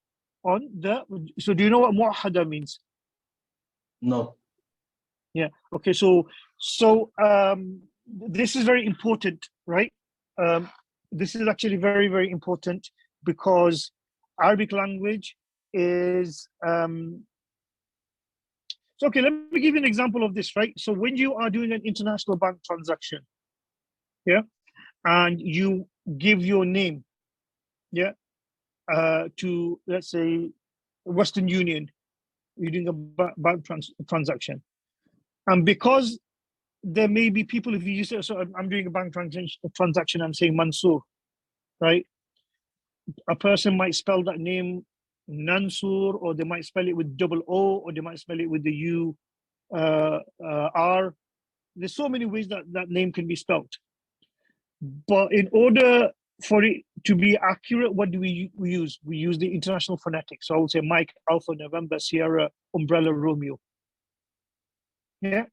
on the, so do you know what muwahhada means? No. Yeah, okay, so this is very important, right? This is actually very, very important because Arabic language is, so okay, let me give you an example of this, right? So when you are doing an international bank transaction, yeah, and you give your name, yeah, to, let's say, Western Union, you're doing a bank transaction. And because there may be people, if you use it, so I'm doing a bank transaction, I'm saying Mansur, right? A person might spell that name Nansur, or they might spell it with double O, or they might spell it with the U, R. There's so many ways that that name can be spelled. But in order for it to be accurate, what do we use? We use the international phonetics. So I would say Mike, Alpha, November, Sierra, Umbrella, Romeo. Yeah,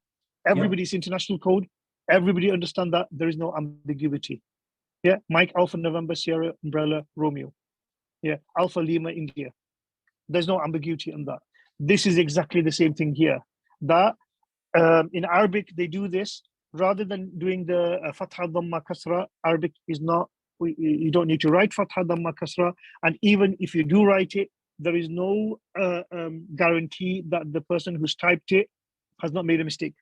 everybody's international code. Everybody understand that there is no ambiguity. Yeah, Mike, Alpha, November, Sierra, Umbrella, Romeo. Yeah, Alpha, Lima, India. There's no ambiguity in that. This is exactly the same thing here. That in Arabic, they do this rather than doing the Fatha, Dhamma, Kasra. Arabic is not, you don't need to write Fatha, Dhamma, Kasra. And even if you do write it, there is no guarantee that the person who's typed it has not made a mistake.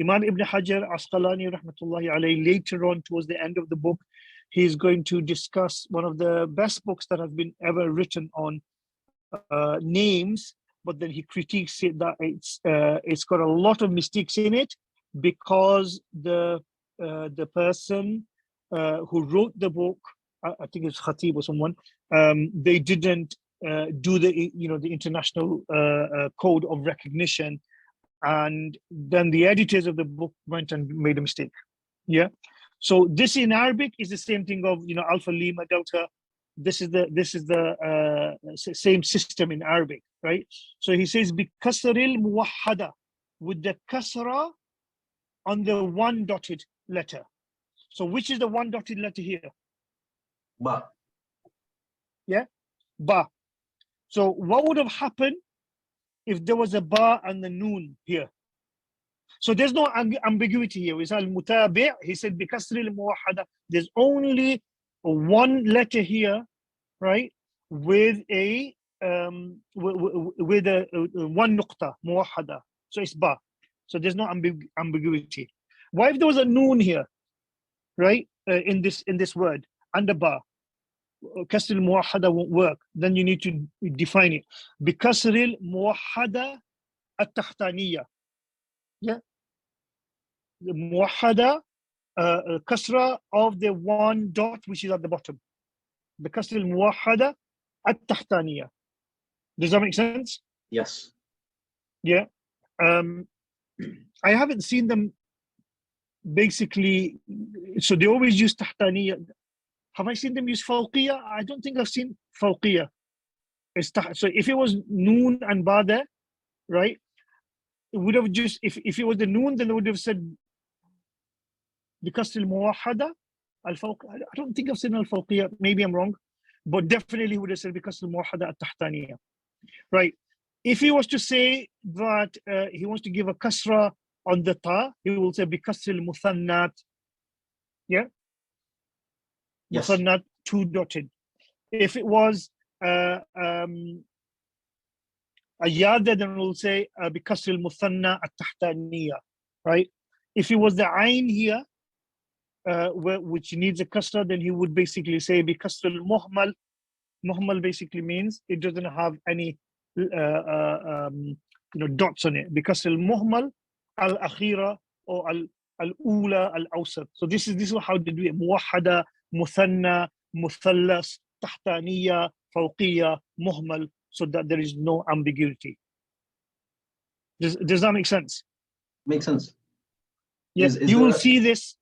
Imam Ibn Hajar Asqalani rahmatullahi alayhi, later on towards the end of the book, he's going to discuss one of the best books that have been ever written on names, but then he critiques it that it's got a lot of mistakes in it because the person who wrote the book, I think it's Khatib or someone, they didn't do the the international code of recognition, and then the editors of the book went and made a mistake. Yeah, so this in Arabic is the same thing of Alpha, Lima, Delta. This is the same system in Arabic, right? So he says bikasril muwahhada, with the kasra on the one dotted letter. So which is the one dotted letter here? Ba. Yeah, ba. So what would have happened if there was a ba and the noon here? So there's no ambiguity here. It's al-mutabi'. He said bikasril muwahhada. There's only one letter here, right? With a with a one nuqta muwahhada. So it's ba. So there's no ambiguity. Why if there was a noon here, right? In this word, and a ba, kasr al-muwahhada won't work. Then you need to define it. Bikasr al-muwahhada at-tahtaniya. Yeah. The muwahhada, kasra of the one dot which is at the bottom. Bikasr al-muwahhada at-tahtaniya. Does that make sense? Yes. Yeah. I haven't seen them basically, so they always use tahtaniya. Have I seen them use fawqiyya? I don't think I've seen fawqiyya. So if it was noon and ba there, right, it would have just, if it was the noon, then it would have said bikasr al-muwahhada al-fawqiyya. I don't think I've seen al-fawqiyya, maybe I'm wrong, but definitely would have said bikasr al-muwahhada at-tahtaniya. Right. If he was to say that he wants to give a kasra on the ta, he will say bikasr al-muthannat. Yeah. Yes. Muthannat, two dotted. If it was a yada, then we'll say bikasr al-muthanna at-tahtaniya. Right. If it was the ayn here, which needs a kasra, then he would basically say bikasr al-muhmal. Muhmal basically means it doesn't have any dots on it, because al-muhmal, al-akhira, or al-ula, al-awsat. So this is how they do it: muwahhada, muthanna, muthallas, tahtaniya, fawqiyya, muhmal, so that there is no ambiguity. Does that make sense? Makes sense. Yes, you will see this.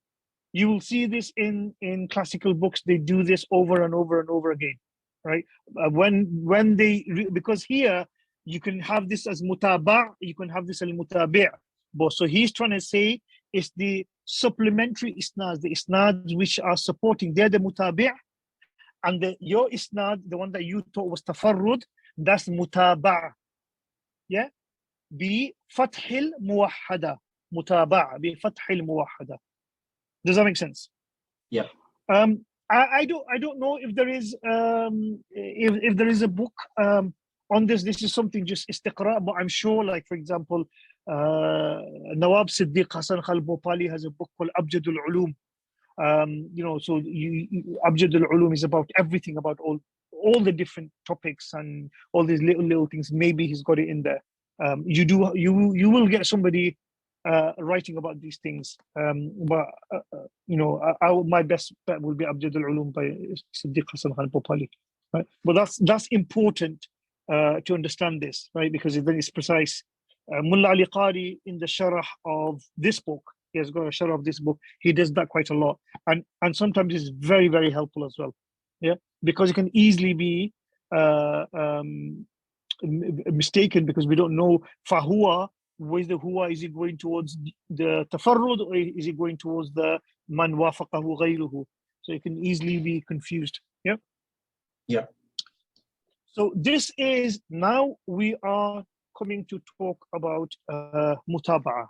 You will see this in classical books. They do this over and over and over again. Right, when they, because here you can have this as mutaba', you can have this as mutabi'. But so he's trying to say it's the supplementary isnads, the isnads which are supporting, they're the mutabi', and your isnad, the one that you thought was tafarrud, that's mutaba'. Yeah, bi fathil muwahhada, mutaba' bi fathil muwahhada. Does that make sense? Yeah. I don't know if there is if there is a book on this. This is something just istiqra, but I'm sure, like for example, Nawab Siddiq Hassan Khalbopali has a book called Abjad al-Ulum. So Abjad al-Ulum is about everything, about all the different topics and all these little things. Maybe he's got it in there. You will get somebody writing about these things, but my best bet will be Abjad al-Ulum by Siddiq Hassan Khalbopali. Right? But that's important to understand this, right? Because then it's precise. Mullah Ali Qari, in the sharh of this book, he has got a sharh of this book, he does that quite a lot, and sometimes it's very, very helpful as well. Yeah, because it can easily be mistaken, because we don't know fahuwa. Where's the huwa? Is it going towards the tafarrud, or is it going towards the man wafaqahu ghayruhu? So it can easily be confused. Yeah. Yeah. So this is, now we are coming to talk about mutaba'a.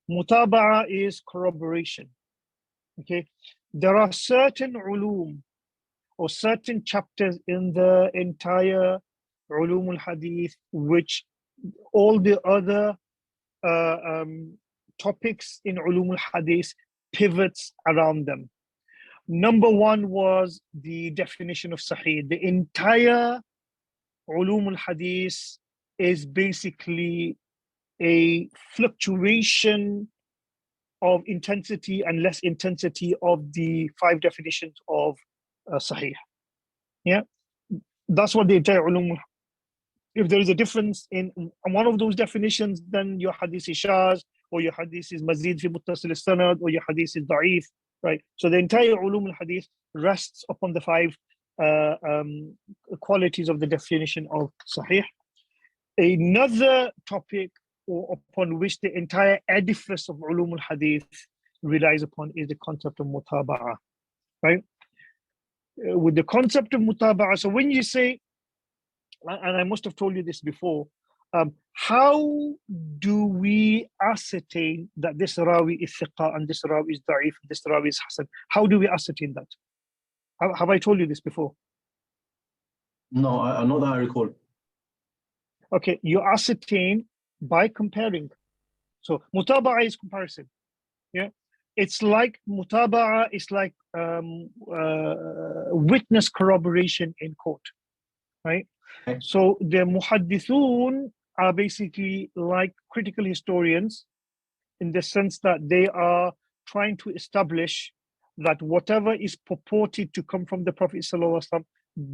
Mutaba'a is corroboration. Okay. There are certain ulum or certain chapters in the entire ulum al-Hadith which all the other topics in ulum al-Hadith pivots around them. Number one was the definition of Sahih. The entire ulum al-Hadith is basically a fluctuation of intensity and less intensity of the 5 definitions of Sahih. Yeah, that's what the entire ulum. If there is a difference in one of those definitions, then your hadith is shaz, or your hadith is mazid fi muttasil al-sanad, or your hadith is da'if, right? So the entire ulum al-hadith rests upon the 5 qualities of the definition of sahih. Another topic upon which the entire edifice of ulum al-hadith relies upon is the concept of mutaba'a, right? With the concept of mutaba'a, so when you say, and I must have told you this before, how do we ascertain that this rawi is thiqa and this rawi is da'if, this rawi is hasan? How do we ascertain that? Have I told you this before? No, not that I recall. Okay, you ascertain by comparing. So mutaba'a is comparison. Yeah, it's like mutaba'a, it's like witness corroboration in court, right? Okay. So the muhaddithun are basically like critical historians in the sense that they are trying to establish that whatever is purported to come from the Prophet ﷺ,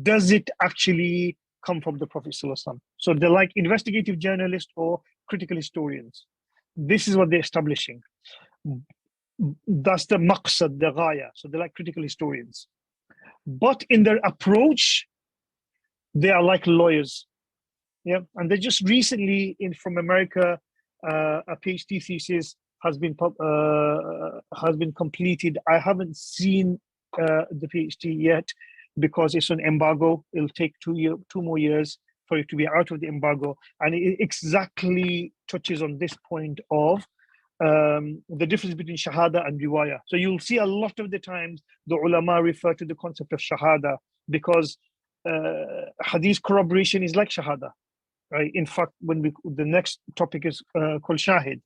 does it actually come from the Prophet ﷺ? So they're like investigative journalists or critical historians. This is what they're establishing. That's the maqsad, the ghaya. So they're like critical historians. But in their approach, they are like lawyers. Yeah, and they just recently from America, a PhD thesis has been completed. I haven't seen the PhD yet because it's on embargo. It'll take 2 more years for it to be out of the embargo, and it exactly touches on this point of the difference between shahada and riwayah. So you'll see a lot of the times the ulama refer to the concept of shahada because hadith corroboration is like shahada. Right. In fact, when the next topic is called shahid.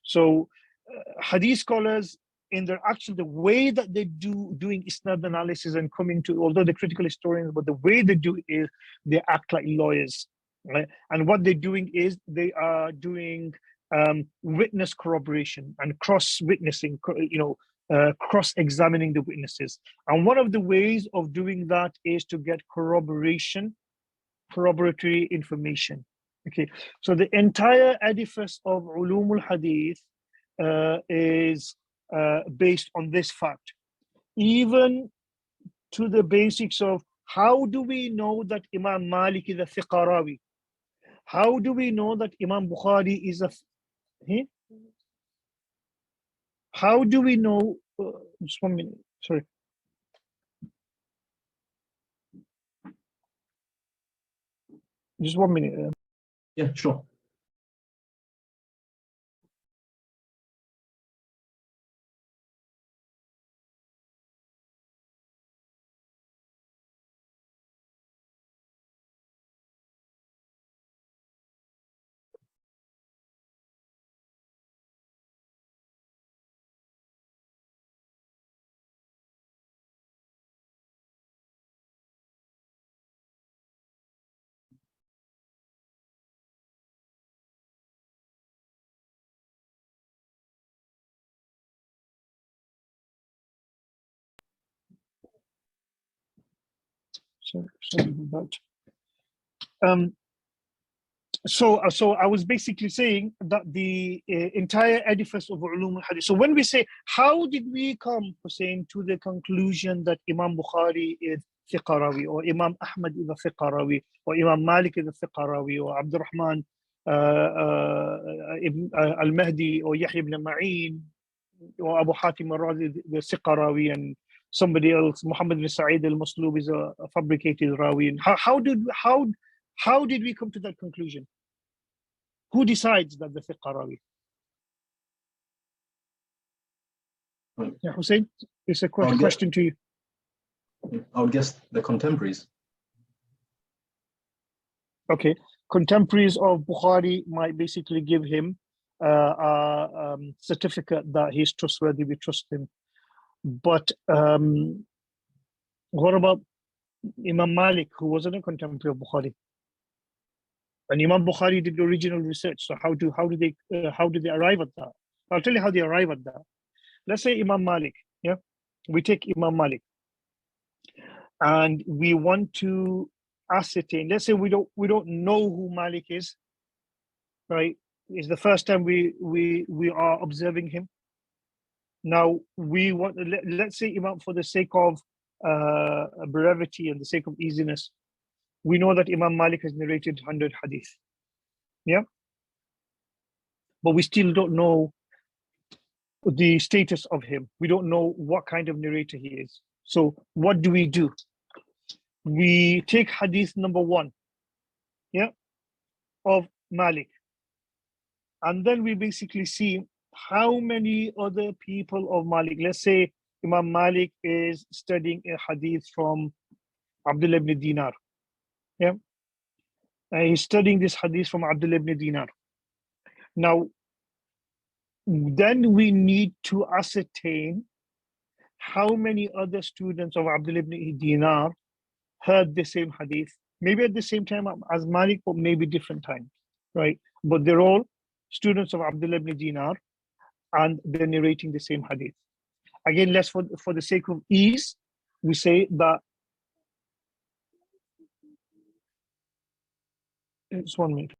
So hadith scholars, in their the way that they doing isnad analysis and coming to, although they're critical historians, but the way they do it is they act like lawyers, right? And what they're doing is they are doing witness corroboration and cross-witnessing, cross-examining the witnesses. And one of the ways of doing that is to get corroboratory information. Okay, so the entire edifice of Ulum al-Hadith is based on this fact, even to the basics of how do we know that Imam Malik is a thiqa rawi? How do we know that Imam Bukhari is a how do we know just 1 minute, sorry. Just 1 minute. Yeah, sure. Sorry about that. So I was basically saying that the entire edifice of Ulum al-Hadith. So when we say, how did we come, Hussein, to the conclusion that Imam Bukhari is thiqa rawi, or Imam Ahmad is a thiqa rawi, or Imam Malik is a thiqa rawi, or Abdurrahman al-Mahdi, or Yahya ibn Ma'in, or Abu Hatim al-Razi, the thiqa rawi, and somebody else, Muhammad bin Sa'id al-Maslub, is a fabricated rawi. And how did we come to that conclusion? Who decides that the thiqa rawi? Yeah, Hussein, it's a question to you. I would guess the contemporaries. Okay, contemporaries of Bukhari might basically give him a certificate that he's trustworthy, we trust him. But what about Imam Malik, who wasn't a contemporary of Bukhari? And Imam Bukhari did the original research. So how did they arrive at that? I'll tell you how they arrive at that. Let's say Imam Malik. Yeah, we take Imam Malik, and we want to ascertain. Let's say we don't know who Malik is. Right? It's the first time we are observing him. Now we want. Let's say Imam, for the sake of brevity and the sake of easiness, we know that Imam Malik has narrated 100 hadith. Yeah. But we still don't know the status of him. We don't know what kind of narrator he is. So what do? We take hadith number 1, yeah, of Malik. And then we basically see how many other people of Malik. Let's say Imam Malik is studying a hadith from Abdullah ibn Dinar. Yeah. He's studying this hadith from Abdullah ibn Dinar. Now, then we need to ascertain how many other students of Abdullah ibn Dinar heard the same hadith, maybe at the same time as Malik, but maybe different times, right? But they're all students of Abdullah ibn Dinar, and they're narrating the same hadith. Again, let's for the sake of ease, we say that it's 1 minute.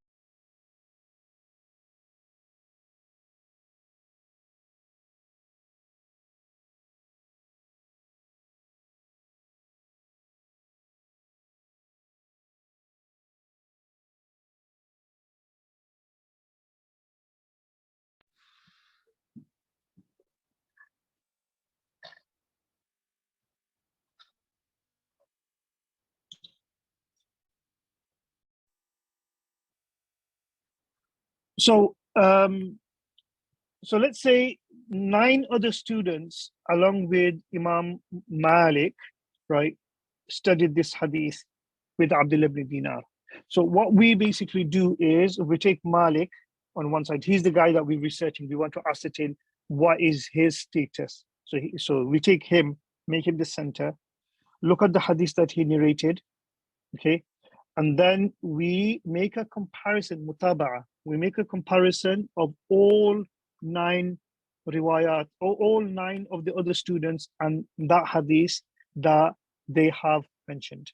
So, so let's say 9 other students, along with Imam Malik, right, studied this hadith with Abdullah ibn Dinar. So what we basically do is we take Malik on one side. He's the guy that we're researching. We want to ascertain what is his status. So we take him, make him the center, look at the hadith that he narrated, okay? And then we make a comparison, mutaba'a. We make a comparison of all 9 riwayat, or all 9 of the other students and that hadith that they have mentioned.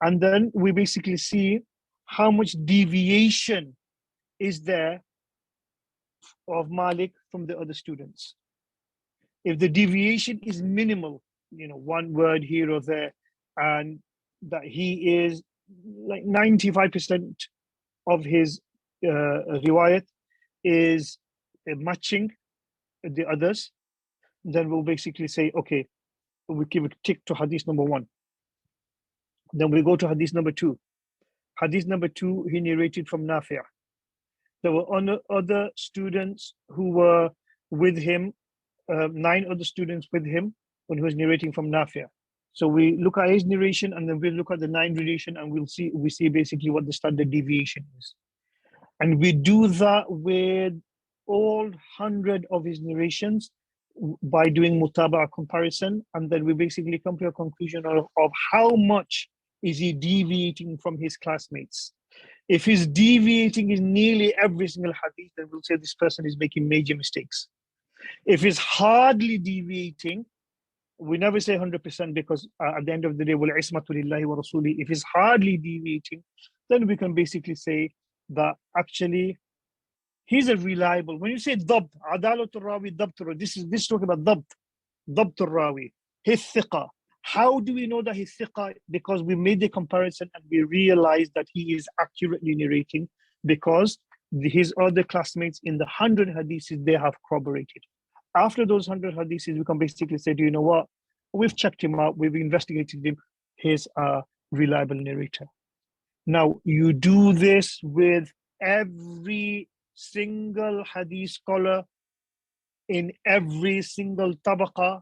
And then we basically see how much deviation is there of Malik from the other students. If the deviation is minimal, 1 word here or there, and that he is like 95% of his riwayat is matching the others, then we'll basically say, okay, we give a tick to hadith number 1. Then we go to hadith number 2. Hadith number 2, he narrated from Nafi'. There were other students who were with him, 9 other students with him when he was narrating from Nafi'. So we look at his narration, and then we look at the 9 relation, and we see basically what the standard deviation is. And we do that with all 100 of his narrations by doing mutaba'a comparison, and then we basically come to a conclusion of how much is he deviating from his classmates. If he's deviating in nearly every single hadith, then we'll say this person is making major mistakes. If he's hardly deviating, we never say 100%, because at the end of the day, وَالْعِصْمَةُ لِلَّهِ وَرَسُولِهِ, if he's hardly deviating, then we can basically say that actually he's a reliable. When you say dabt, adalatul rawi, dabtur, this is talking about dabtur rawi, his thiqa. How do we know that he's thiqa? Because we made the comparison and we realized that he is accurately narrating, because his other classmates in the 100 hadiths, they have corroborated. After those 100 hadiths, we can basically say, do you know what? We've checked him out, we've investigated him, he's a reliable narrator. Now, you do this with every single hadith scholar in every single tabaqa,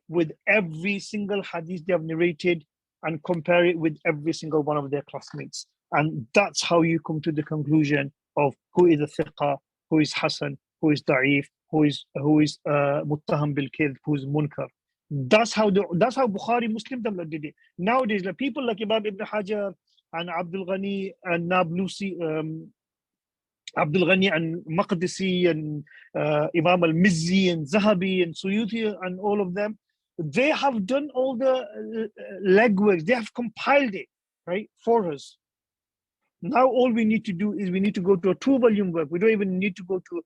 with every single hadith they have narrated, and compare it with every single one of their classmates. And that's how you come to the conclusion of who is a thiqa, who is hasan, who is da'if, who is muttaham bil kidh, who is munkar. That's how Bukhari, Muslim did it. Nowadays, like people like Imam Ibn Hajar and Abdul Ghani and Nablusi, Abdul Ghani and Maqdisi and Imam al-Mizzi and Zahabi and Suyuti and all of them, they have done all the legwork. They have compiled it, right, for us. Now all we need to do is we need to go to a 2-volume work. We don't even need to go to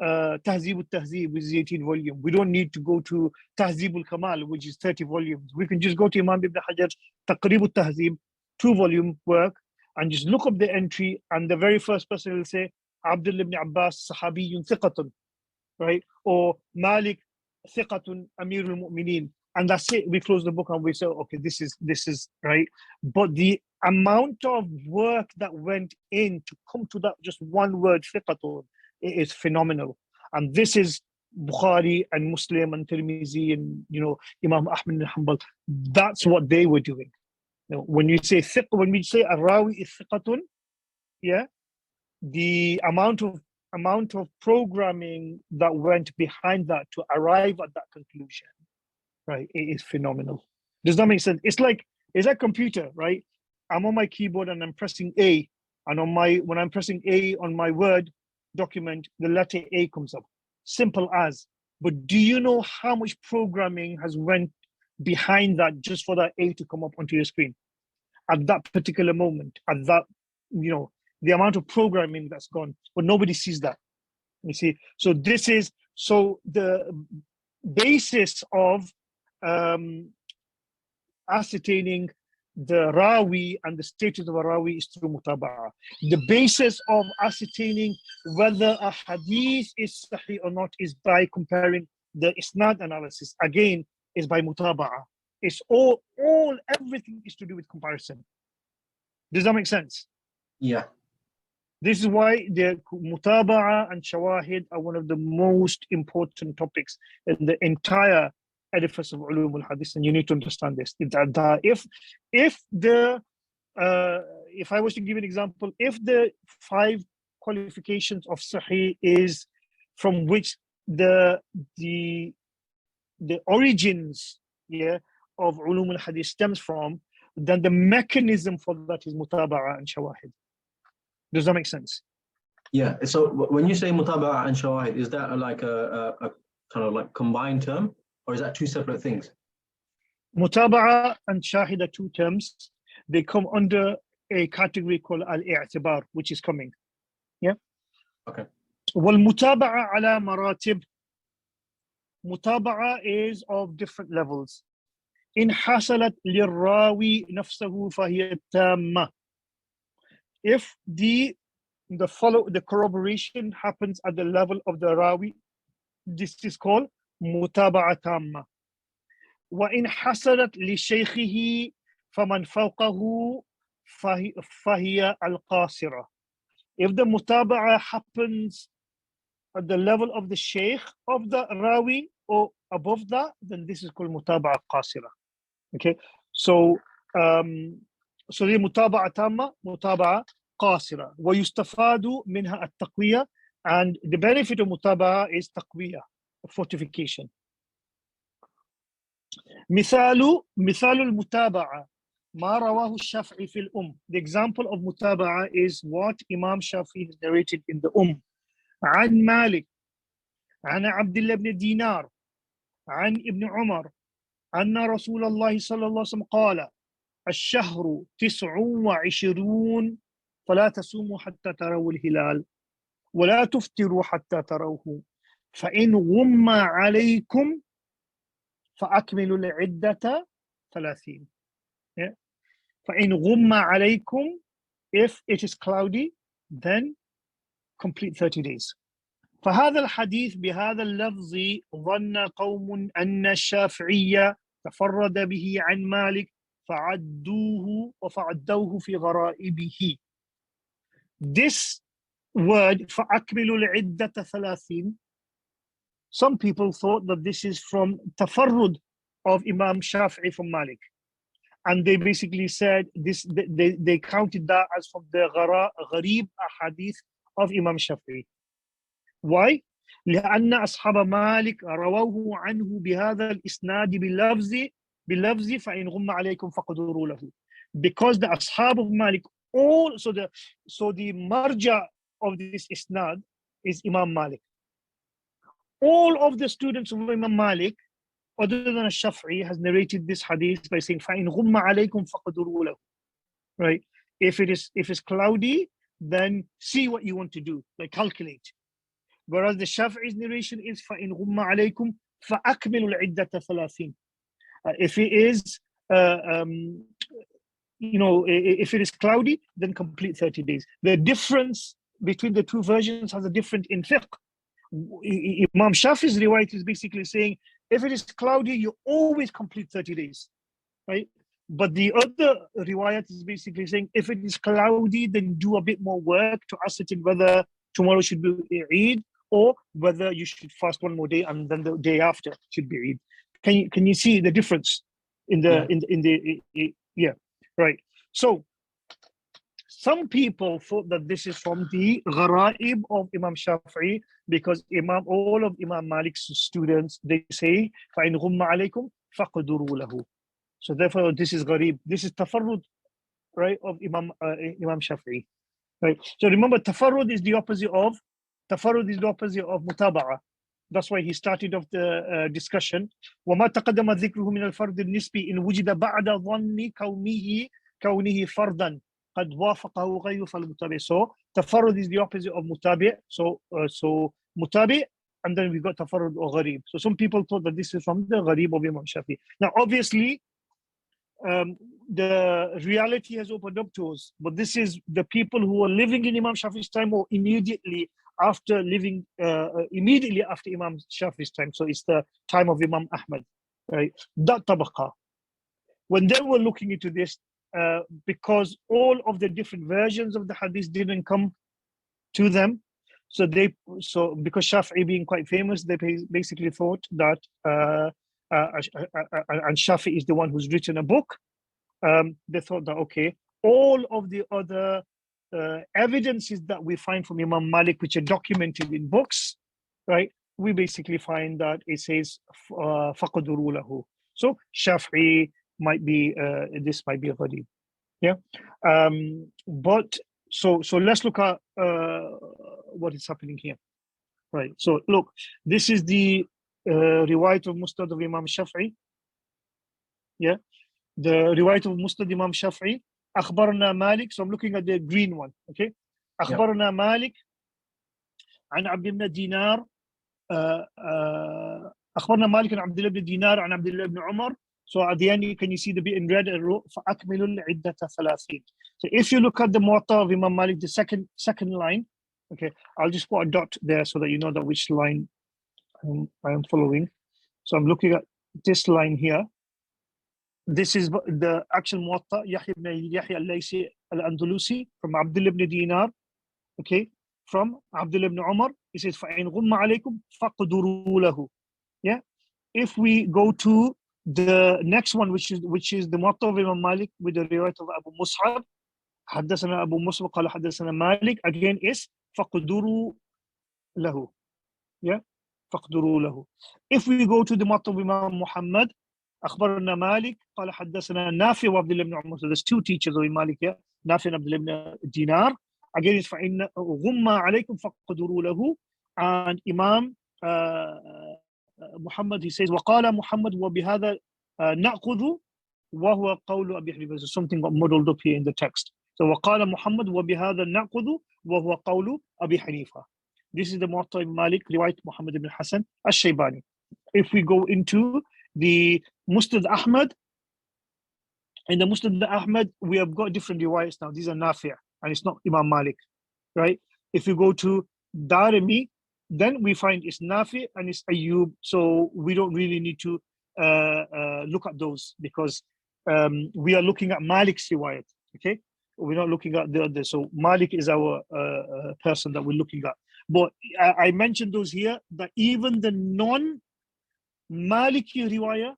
Tahzib al-Tahzib, which is 18 volume. We don't need to go to Tahzib al-Kamal, which is 30 volumes. We can just go to Imam Ibn Hajar's Taqrib al-Tahzib, 2-volume work, and just look up the entry, and the very first person will say, Abdullah ibn Abbas, sahabiyun thiqatun, right? Or Malik, thiqatun, amirul mu'mineen. And that's it. We close the book and we say, okay, this is right. But the amount of work that went in to come to that just one word, thiqatun, it is phenomenal. And this is Bukhari and Muslim and Tirmizi and Imam Ahmad and Hanbal. That's what they were doing. When you say when we say a rawi is thiqatun, yeah, the amount of amount of programming that went behind that to arrive at that conclusion, right, it is phenomenal. Does that make sense? It's like computer, right? I'm on my keyboard and I'm pressing A, and when I'm pressing A on my Word document, the letter A comes up. Simple as. But do you know how much programming has went behind that just for that A to come up onto your screen at that particular moment? At that, the amount of programming that's gone, but nobody sees that. You see, so the basis of ascertaining the Rawi and the status of a Rawi is through mutaba'ah. The basis of ascertaining whether a hadith is sahih or not is by comparing the isnad analysis. Again, is by mutaba'ah. It's everything is to do with comparison. Does that make sense? Yeah. This is why the mutaba'ah and shawahid are one of the most important topics in the entire edifice of Ulum al-Hadith, and you need to understand this. If I was to give an example, if the 5 qualifications of Sahih is from which the origins, of Ulum al-Hadith stems from, then the mechanism for that is mutaba'ah and shawahid. Does that make sense? Yeah. So when you say mutaba'ah and shawahid, is that like a kind of like combined term, or is that 2 separate things? Mutaba'ah and shahid are 2 terms. They come under a category called al-i'tibar, which is coming. Yeah. Okay. Wal-mutaba'ah ala maratib. Mutaba'ah is of different levels. In hasalat lirrawi nafsahu fahiya tamma. If the corroboration happens at the level of the rawi, this is called mutaba'ah tamma. Wa in hasalat li shaykhihi faman fawqahu fahiya al-qasira. If the mutaba'ah happens at the level of the shaykh of the rawi or above that, then this is called mutaba'ah qasira. Okay, so the mutaba'ah tamma, mutaba'ah qasira. Wa yustafadu minha at-taqwiyah, and the benefit of mutaba'ah is taqwiyah, fortification. مثال المتابعة ما رواه الشافعي في الأم. The example of mutaba'ah is what Imam Shafi'i has narrated in the عن مالك عن عبد الله بن دينار عن ابن عمر أن رسول الله صلى الله عليه وسلم قال الشهر 29 فلا تصوموا حتى تروا الهلال ولا تفطروا حتى تروه فإن غم عليكم فأكملوا العدة 30. فإن غم عليكم, if it is cloudy, then complete 30 days. فهذا الحديث بهذا اللفظ ظن قوم أن الشافعية تفرد به عن مالك فعدوه في غرائبه. This word فأكملوا العدة 30, some people thought that this is from tafarrud of Imam Shafi'i from Malik, and they basically said this. They counted that as from the gharib ahadith of Imam Shafi'i. Why? لأن أصحاب مالك رووه عنه بهذا الإسناد بلفظ فإن غم عليكم فقدروا له. Because the ashab of Malik so the marja of this isnad is Imam Malik. All of the students of Imam Malik, other than Shafi'i, has narrated this hadith by saying فإن غم عليكم فقدروا له. Right? If it's cloudy, then see what you want to do, like calculate. Whereas the Shafi'i's narration is فَإِنْ غُمَّ عَلَيْكُمْ فَأَكْمِلُوا الْعِدَّةَ 30. If it is, if it is cloudy, then complete 30 days. The difference between the 2 versions has a different in fiqh. Imam Shafi'i's riwayat is basically saying, if it is cloudy, you always complete 30 days, right? But the other riwayat is basically saying, if it is cloudy, then do a bit more work to ascertain whether tomorrow should be Eid, or whether you should fast one more day and then the day after should be Eid. Can you see the difference in the right? So Some people thought that this is from the Gharaib of Imam Shafi'i, because all of Imam Malik's students, they say, فَإِنْ غُمَّ عَلَيْكُمْ فَقْدُرُوا لَهُ. So therefore, this is Gharib. This is Tafarrud, right, of Imam Shafi'i. Right. So remember, Tafarrud is the opposite of Mutaba'ah. That's why he started off the discussion. وَمَا تَقَدَّمَ ذِكْرُهُ مِنَ الْفَرْدِ النِّسْبِ إِنْ وُجِدَ بَعْدَ ظَنِّ كَوْنِهِ فَرْدًا قَدْ وَافَقَهُ غَيْرُ فَالْمُتَابِعِ. So Tafarrud is the opposite of Mutabi'. So Mutabi', and then we got Tafarrud or Gharib. So some people thought that this is from the Gharib of Imam Shafi. Now, obviously, the reality has opened up to us, but this is the people who were living in Imam Shafi's time or immediately after Imam Shafi's time. So it's the time of Imam Ahmad, right? That tabaqa. When they were looking into this, because all of the different versions of the hadith didn't come to them, so because Shafi'i being quite famous, they basically thought that and Shafi'i is the one who's written a book. They thought that, okay, all of the other evidences that we find from Imam Malik, which are documented in books, right? We basically find that it says فَقَدُرُوا لَهُ. So Shafi'i might be, this might be a gharib. Yeah. But so let's look at what is happening here. Right. So look, this is the riwayat of Musnad of Imam Shafi'i. Yeah. The riwayat of Musnad Imam Shafi'i. أخبرنا مالك. So I'm looking at the green one. Okay. أخبرنا مالك عن عبد الله بن دينار. أخبرنا مالك عن عبد الله بن دينار عن عبد الله بن عمر. So at the end, can you see the bit in red? فأكملوا العدة 30. So if you look at the Muwatta of Imam Malik, the second line, okay, I'll just put a dot there so that you know that which line I am following. So I'm looking at this line here. This is the actual Muwatta, Yahya ibn Yahya al-Laysi al-Andalusi from Abdullah ibn Dinar, okay, from Abdullah ibn Umar. He says, فَإِنْ غُمَّ عَلَيْكُمْ فَقْدُرُوا لَهُ. Yeah. If we go to the next one, which is the Muwatta of Imam Malik with the riwayat of Abu Mus'ab, حدثنا أبو مصعب قال حدثنا مالك, again is فَقْدُرُوا لَهُ. Yeah. فَقْدُرُوا لَهُ. If we go to the Muwatta of Imam Muhammad, أخبرنا مالك قال حدثنا نافع وعبد الله بن عمر. So there's two teachers of Imam Malik here, نافع and Abdullah ibn Dinar. Again, it's فإن غم عليكم فقدروا له. And Imam Muhammad, he says وقال محمد وبهذا نأخذ وهو قول أبي حنيفة. So something got muddled up here in the text. So وقال محمد وبهذا نأخذ وهو قول أبي حنيفة. This is the Muwatta ibn Malik, riwayat Muhammad ibn Hassan al-Shaybani. If we go into the Musnad Ahmad, in the Musnad Ahmad, we have got different riwayats now. These are Nafi', and it's not Imam Malik, right? If you go to Darimi, then we find it's Nafi' and it's Ayyub. So we don't really need to look at those, because we are looking at Malik's riwayat, okay? We're not looking at the other. So Malik is our person that we're looking at. But I mentioned those here, that even the non-Maliki riwayah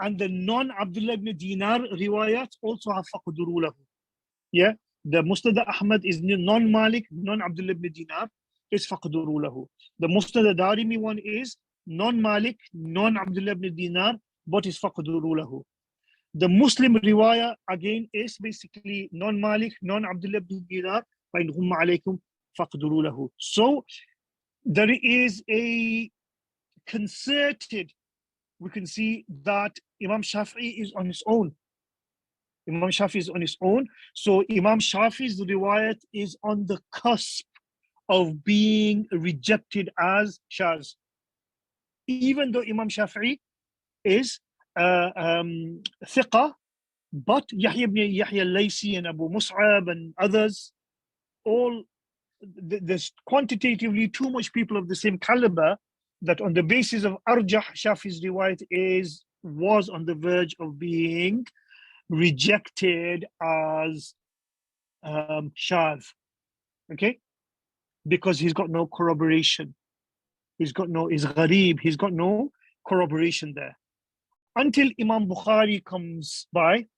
and the non-Abdullah ibn Dinar riwayat also have faqduru lahu. Yeah, the Musnad Ahmad is non-Malik, non-Abdullah ibn Dinar, is faqduru lahu. The Musnad Darimi one is non-Malik, non-Abdullah ibn Dinar, but is faqduru lahu. The Muslim riwayah again is basically non-Malik, non-Abdullah ibn Dinar, فَإِنْ غُمَّ عَلَيْكُمْ فَقْدُرُوا لَهُ. So there is a concerted, we can see that Imam Shafi'i is on his own. Imam Shafi'i is on his own. So Imam Shafi'i's riwayat is on the cusp of being rejected as Shaz. Even though Imam Shafi'i is thiqa, but Yahya ibn Yahya al-Laysi and Abu Mus'ab and others, all there's quantitatively too much people of the same caliber that on the basis of Arjah, Shafi's riwayat was on the verge of being rejected as Shaz, okay? Because he's got no corroboration. He's gharib, he's got no corroboration there. Until Imam Bukhari comes by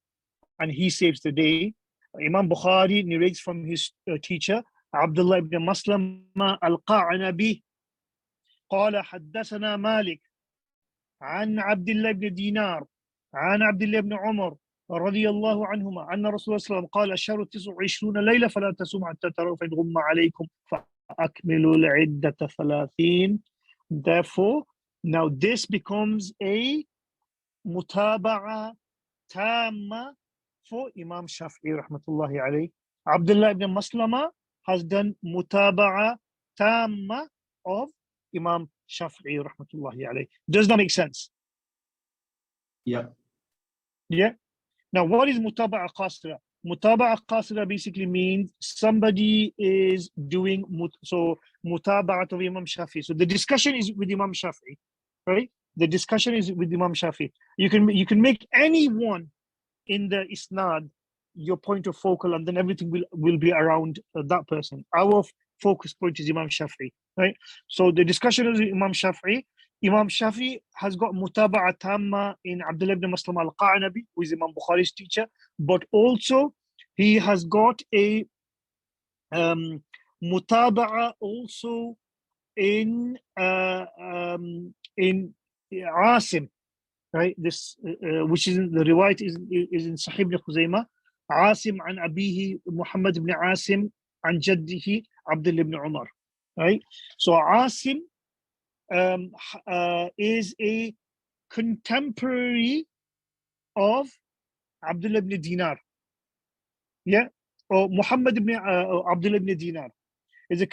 and he saves the day, Imam Bukhari narrates from his teacher Abdullah ibn Maslama al-Qa'nabi قال حدثنا مالك عن عبد الله بن دينار عن عبد الله بن عمر رضي الله عنهما أن رسول الله صلى الله عليه وسلم قال الشهر 29 ليلة فلا تصوموا حتى تروا فإن غم عليكم فأكملوا العدة 30. Therefore, now this becomes a mutaba'a tamma for Imam Shafi'i rahmatullahi alayhi. Abdullah ibn Maslama has done mutaba'a tamma of Imam Shafi'i rahmatullahi alayhi. Does that make sense? Yeah. Yeah. Now, what is mutaba'a qasira? Mutaba'a qasira basically means somebody is doing mutaba'a of Imam Shafi'i. So the discussion is with Imam Shafi'i, right? The discussion is with Imam Shafi'i. You can make anyone in the isnad your point of focal, and then everything will be around that person. Our focus point is Imam Shafi'i, right? So the discussion is with Imam Shafi'i. Imam Shafi'i has got mutaba'a tamma in Abdullah ibn Maslam al-Qa'nabi, who is Imam Bukhari's teacher, but also he has got a mutaba'a also in Asim, right? This which is in the riwayat is in Sahih ibn Khuzaymah. Asim an abihi Muhammad ibn Asim an jaddihi Abdullah ibn Umar, right? So Asim is a contemporary of Abdullah ibn Dinar, yeah, or Muhammad ibn Abdullah ibn Dinar is a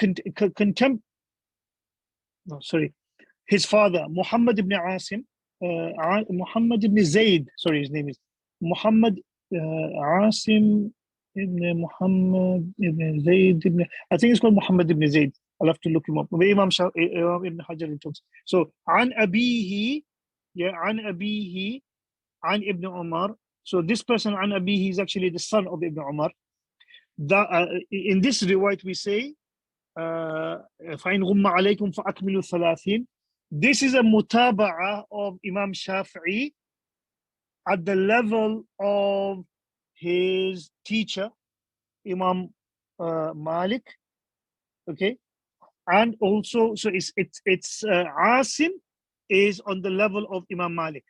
his father Muhammad ibn Asim, Muhammad ibn Zayd, sorry, his name is Muhammad Asim ibn Muhammad ibn Zayd ibn, I think it's called Muhammad ibn Zayd. I'll have to look him up. Imam Ibn Hajar talks. So, an abihi, yeah, an abihi, an Ibn Umar. So this person, an abihi, is actually the son of Ibn Umar. In this riwayat we say, فَإِنْ غُمَّ عَلَيْكُمْ فَأَكْمِلُوا ثَلَاثِينَ. This is a mutaba'a of Imam Shafi'i at the level of his teacher, Imam Malik. Okay. And also, so it's Asim is on the level of Imam Malik.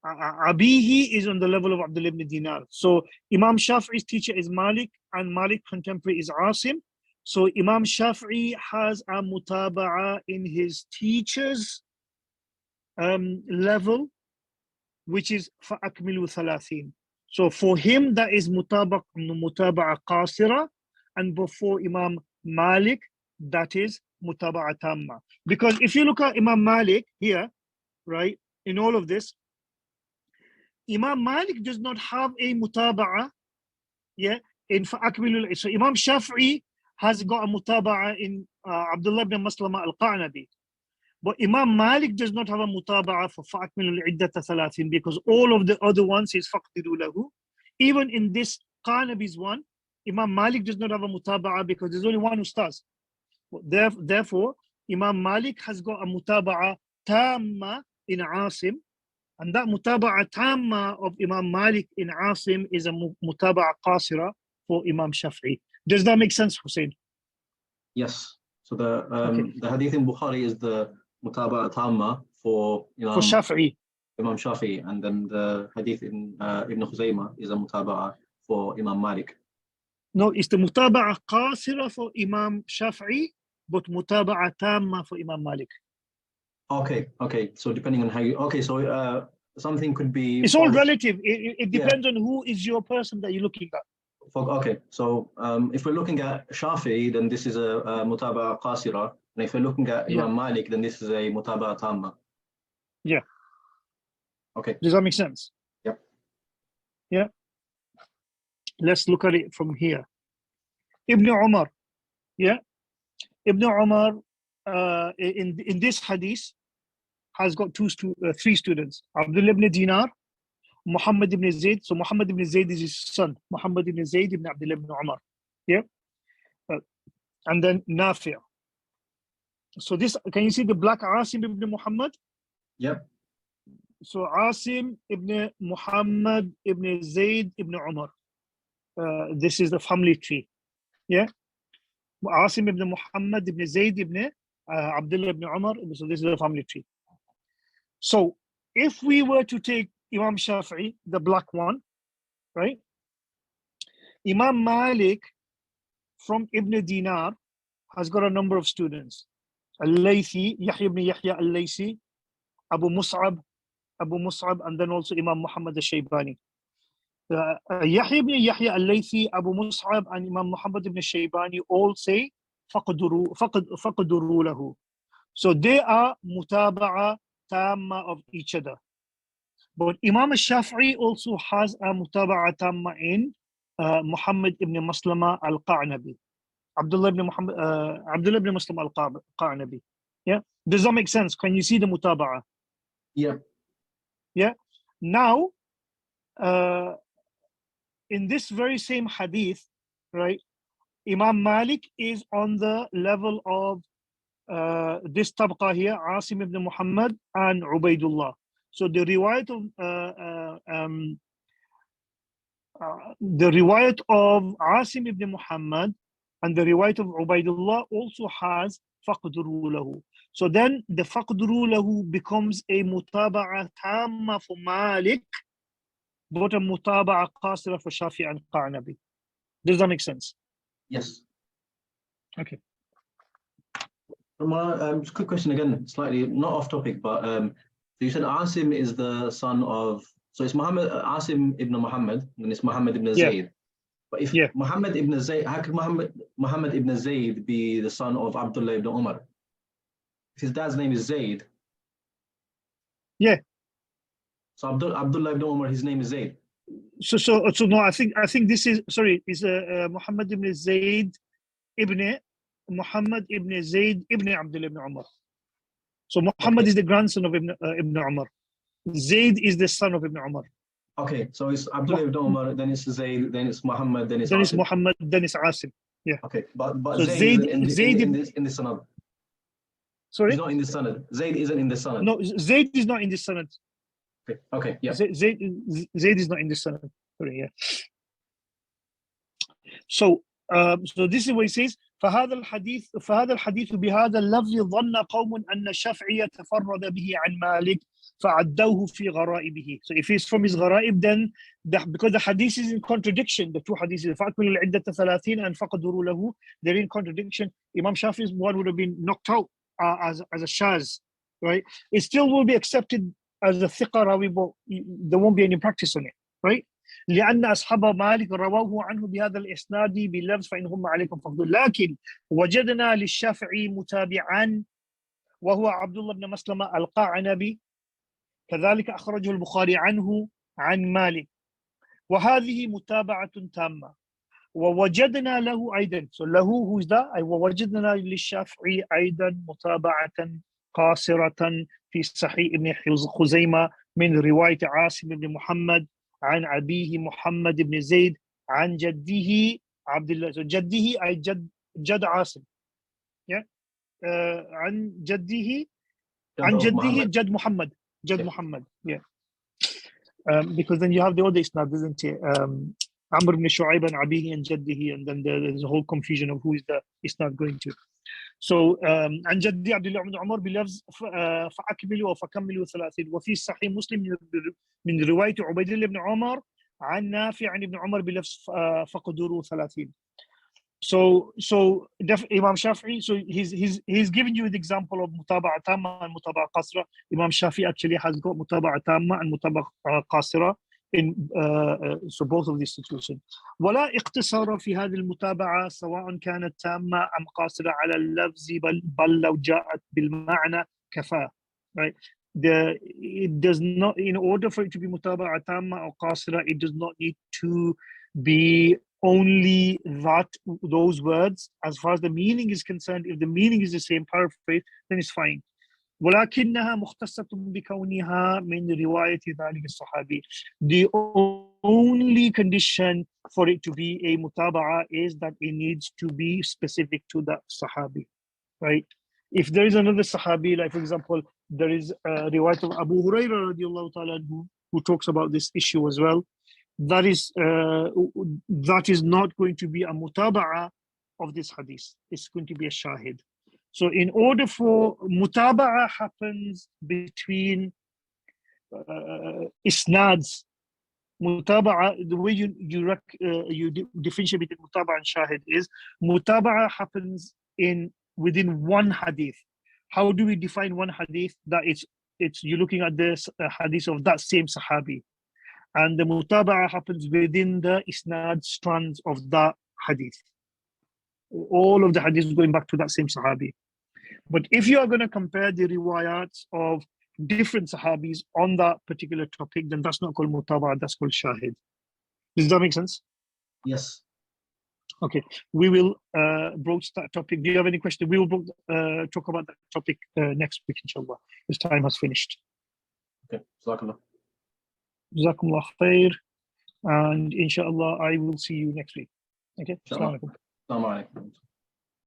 Abihi is on the level of Abdullah ibn Dinar. So Imam Shafi'i's teacher is Malik, and Malik contemporary is Asim. So Imam Shafi'i has a mutaba'a in his teacher's level, which is فَأَكْمِلُوا ثَلَاثِينَ. So for him, that is mutaba'a qasira, and before Imam Malik, that is mutaba'a tamma. Because if you look at Imam Malik here, right, in all of this, Imam Malik does not have a mutaba'a, yeah, in fa'akmilul. So Imam Shafi'i has got a mutaba'a in Abdullah ibn Maslama al-Qa'nabi. But Imam Malik does not have a mutaba'a for fa'akmilul iddata thalathin, because all of the other ones is faqdiru lahu. Even in this Qa'nabi's one, Imam Malik does not have a mutaba'a because there's only one ustaz. Therefore, Imam Malik has got a mutaba'a tamma in Asim, and that mutaba'a tamma of Imam Malik in Asim is a mutaba'a qasira for Imam Shafi'i. Does that make sense, Hussein? Yes. So the hadith in Bukhari is the mutaba'a tamma for Shafi'i. Imam Shafi'i, and then the hadith in Ibn Khuzaymah is a mutaba'a for Imam Malik. No, it's the mutaba'a qasira for Imam Shafi'i, but mutaba'a tamma for Imam Malik. Okay. So depending on how you, so something could be. It's all relative. It depends on who is your person that you're looking at. Okay, so if we're looking at Shafi'i, then this is a mutaba'a qasira, and if we're looking at Imam Malik, then this is a mutaba'a tamma. Yeah. Okay. Does that make sense? Yep. Yeah. Let's look at it from here. Ibn Umar, yeah. Ibn Umar in this hadith has got three students. Abdullah ibn Dinar, Muhammad ibn Zayd. So Muhammad ibn Zayd is his son. Muhammad ibn Zayd ibn Abdullah ibn Umar. Yeah. And then Nafi'. So this, can you see the black Asim ibn Muhammad? Yep. So Asim ibn Muhammad ibn Zayd ibn Umar. this is the family tree. Yeah. Asim ibn Muhammad ibn Zayd ibn Abdullah ibn Umar. So this is the family tree. So if we were to take Imam Shafi'i, the black one, right? Imam Malik from Ibn Dinar has got a number of students. Al-Laythi, Yahya ibn Yahya al-Laythi, Abu Mus'ab, and then also Imam Muhammad al-Shaybani. Yahya ibn Yahya al-Laythi, Abu Mus'ab, and Imam Muhammad ibn Shaybani all say فَقْدُرُوا lahu. So they are mutaba'a tamma of each other. But Imam al-Shafi'i also has a mutaba'a tamma in Muhammad ibn Maslama al-Qa'nabi. Abdullah ibn Muslim al-Qa'nabi. Yeah? Does that make sense? Can you see the mutaba'a? Yeah. Yeah. Now, in this very same hadith, right, Imam Malik is on the level of this tabqa here, Asim ibn Muhammad and Ubaidullah. So the riwayat of Asim ibn Muhammad and the riwayat of Ubaidullah also has faqduru lahu. So then the faqduru lahu becomes a mutaba'a tamma for Malik, but a mutaba'a qasira for Shafi'i and Qa'nabi. Does that make sense? Yes. Okay. Just a quick question again, slightly not off topic, but so you said Asim is the son of, so it's Asim ibn Muhammad, and it's Muhammad ibn Zayd. But if Muhammad ibn Zayd, how could Muhammad ibn Zayd be the son of Abdullah ibn Umar? If his dad's name is Zayd. Yeah. So Abdullah ibn Umar, his name is Zayd. So no, I think this is Muhammad ibn Zayd ibn Muhammad ibn Zayd ibn Abdullah ibn Umar. So Muhammad is the grandson of Ibn Umar. Zayd is the son of Ibn Umar. Okay, so it's Abdullah ibn Umar, then it's Zayd, then it's Muhammad, then it's Asim. It's Muhammad, then it's Asim. Yeah. Okay, but so Zayd in the sanad. Sorry? He's not in the sanad. Zayd isn't in the sanad. No, Zayd is not in the sanad. Okay, yeah. Zayd is not in the sanad. Sorry, yeah. So this is what he says. فهذا الحديث بهذا اللفظ ظن قوم أن الشافعي تفرد به عن مالك فعدوه في غرائبه. So if it's from his غرائب, then because the hadith is in contradiction, the two hadiths, فأكملوا العدة 30 and فقدروا له, they're in contradiction. Imam Shafi's one would have been knocked out as a shaz, right? It still will be accepted as a thiqa rawi, but there won't be any practice on it, right? لأن أصحاب مالك رواه عنه بهذا الإسناد بلفظ فإنهم عليكم فضل. لكن وجدنا للشافعي متابعا وهو عبد الله بن مسلمة القعنبي، كذلك أخرجه البخاري عنه عن مالك، وهذه متابعة تامة. ووجدنا له أيضا، so له who is that? ووجدنا للشافعي أيضا متابعة قاصرة في صحيح ابن خزيمة من رواية عاصم بن محمد عن أبيه محمد بن زيد عن جده عبد الله. So جده أي جد عاصم. Yeah. عن جده جد محمد. Muhammad. Yeah. Because then you have the other isnad, isn't it? Amr ibn Shu'ayb and Abihi and Jaddihi, and then there's a whole confusion of who is the isnad going to. So عن جدي عبد الله بن عمر بلفظ فأكملوا وفكملوا 30. وفي صحيح مسلم من رواية عبيد الله بن عمر عن نافع عن ابن عمر بلفظ فقدروا 30. So Imam Shafi'i, so he's giving you the example of mutaba'a tamma and mutaba'a qasra. Imam Shafi'i actually has got mutaba'a tamma and mutaba'a qasra in so both of these situations. ولا اقتصار في هذه المتابعة سواء كانت تامة أم قاصرة على اللفظ بل لو جاءت بالمعنى كفاه. Right? It does not, in order for it to be mutaba'a tamma or qasira, it does not need to be only those words. As far as the meaning is concerned, if the meaning is the same, paraphrase, then it's fine. ولكنها مختصة بكونها من رواية ذلك الصحابي. The only condition for it to be a mutaba'a is that it needs to be specific to that sahabi, right? If there is another sahabi, like for example, there is a riwayat of Abu Hurairah radiallahu ta'ala who talks about this issue as well. that is not going to be a mutaba'a of this hadith. It's going to be a shahid. So in order for mutaba'a happens between isnads. Mutaba'a, the way you differentiate between mutaba'a and shahid is mutaba'a happens within one hadith. How do we define one hadith? That it's you're looking at this hadith of that same sahabi, and the mutaba'a happens within the isnad strands of that hadith. All of the hadiths going back to that same sahabi. But if you are going to compare the riwayats of different sahabis on that particular topic, then that's not called mutaba'a, that's called shahid. Does that make sense? Yes. Okay, we will broach that topic. Do you have any question? We will talk about that topic next week, inshallah. This time has finished. Okay, Jazakallah. Jazakumullah khair. And inshallah, I will see you next week. Okay, Inshallah. Assalamu alaikum. Assalamu alaikum.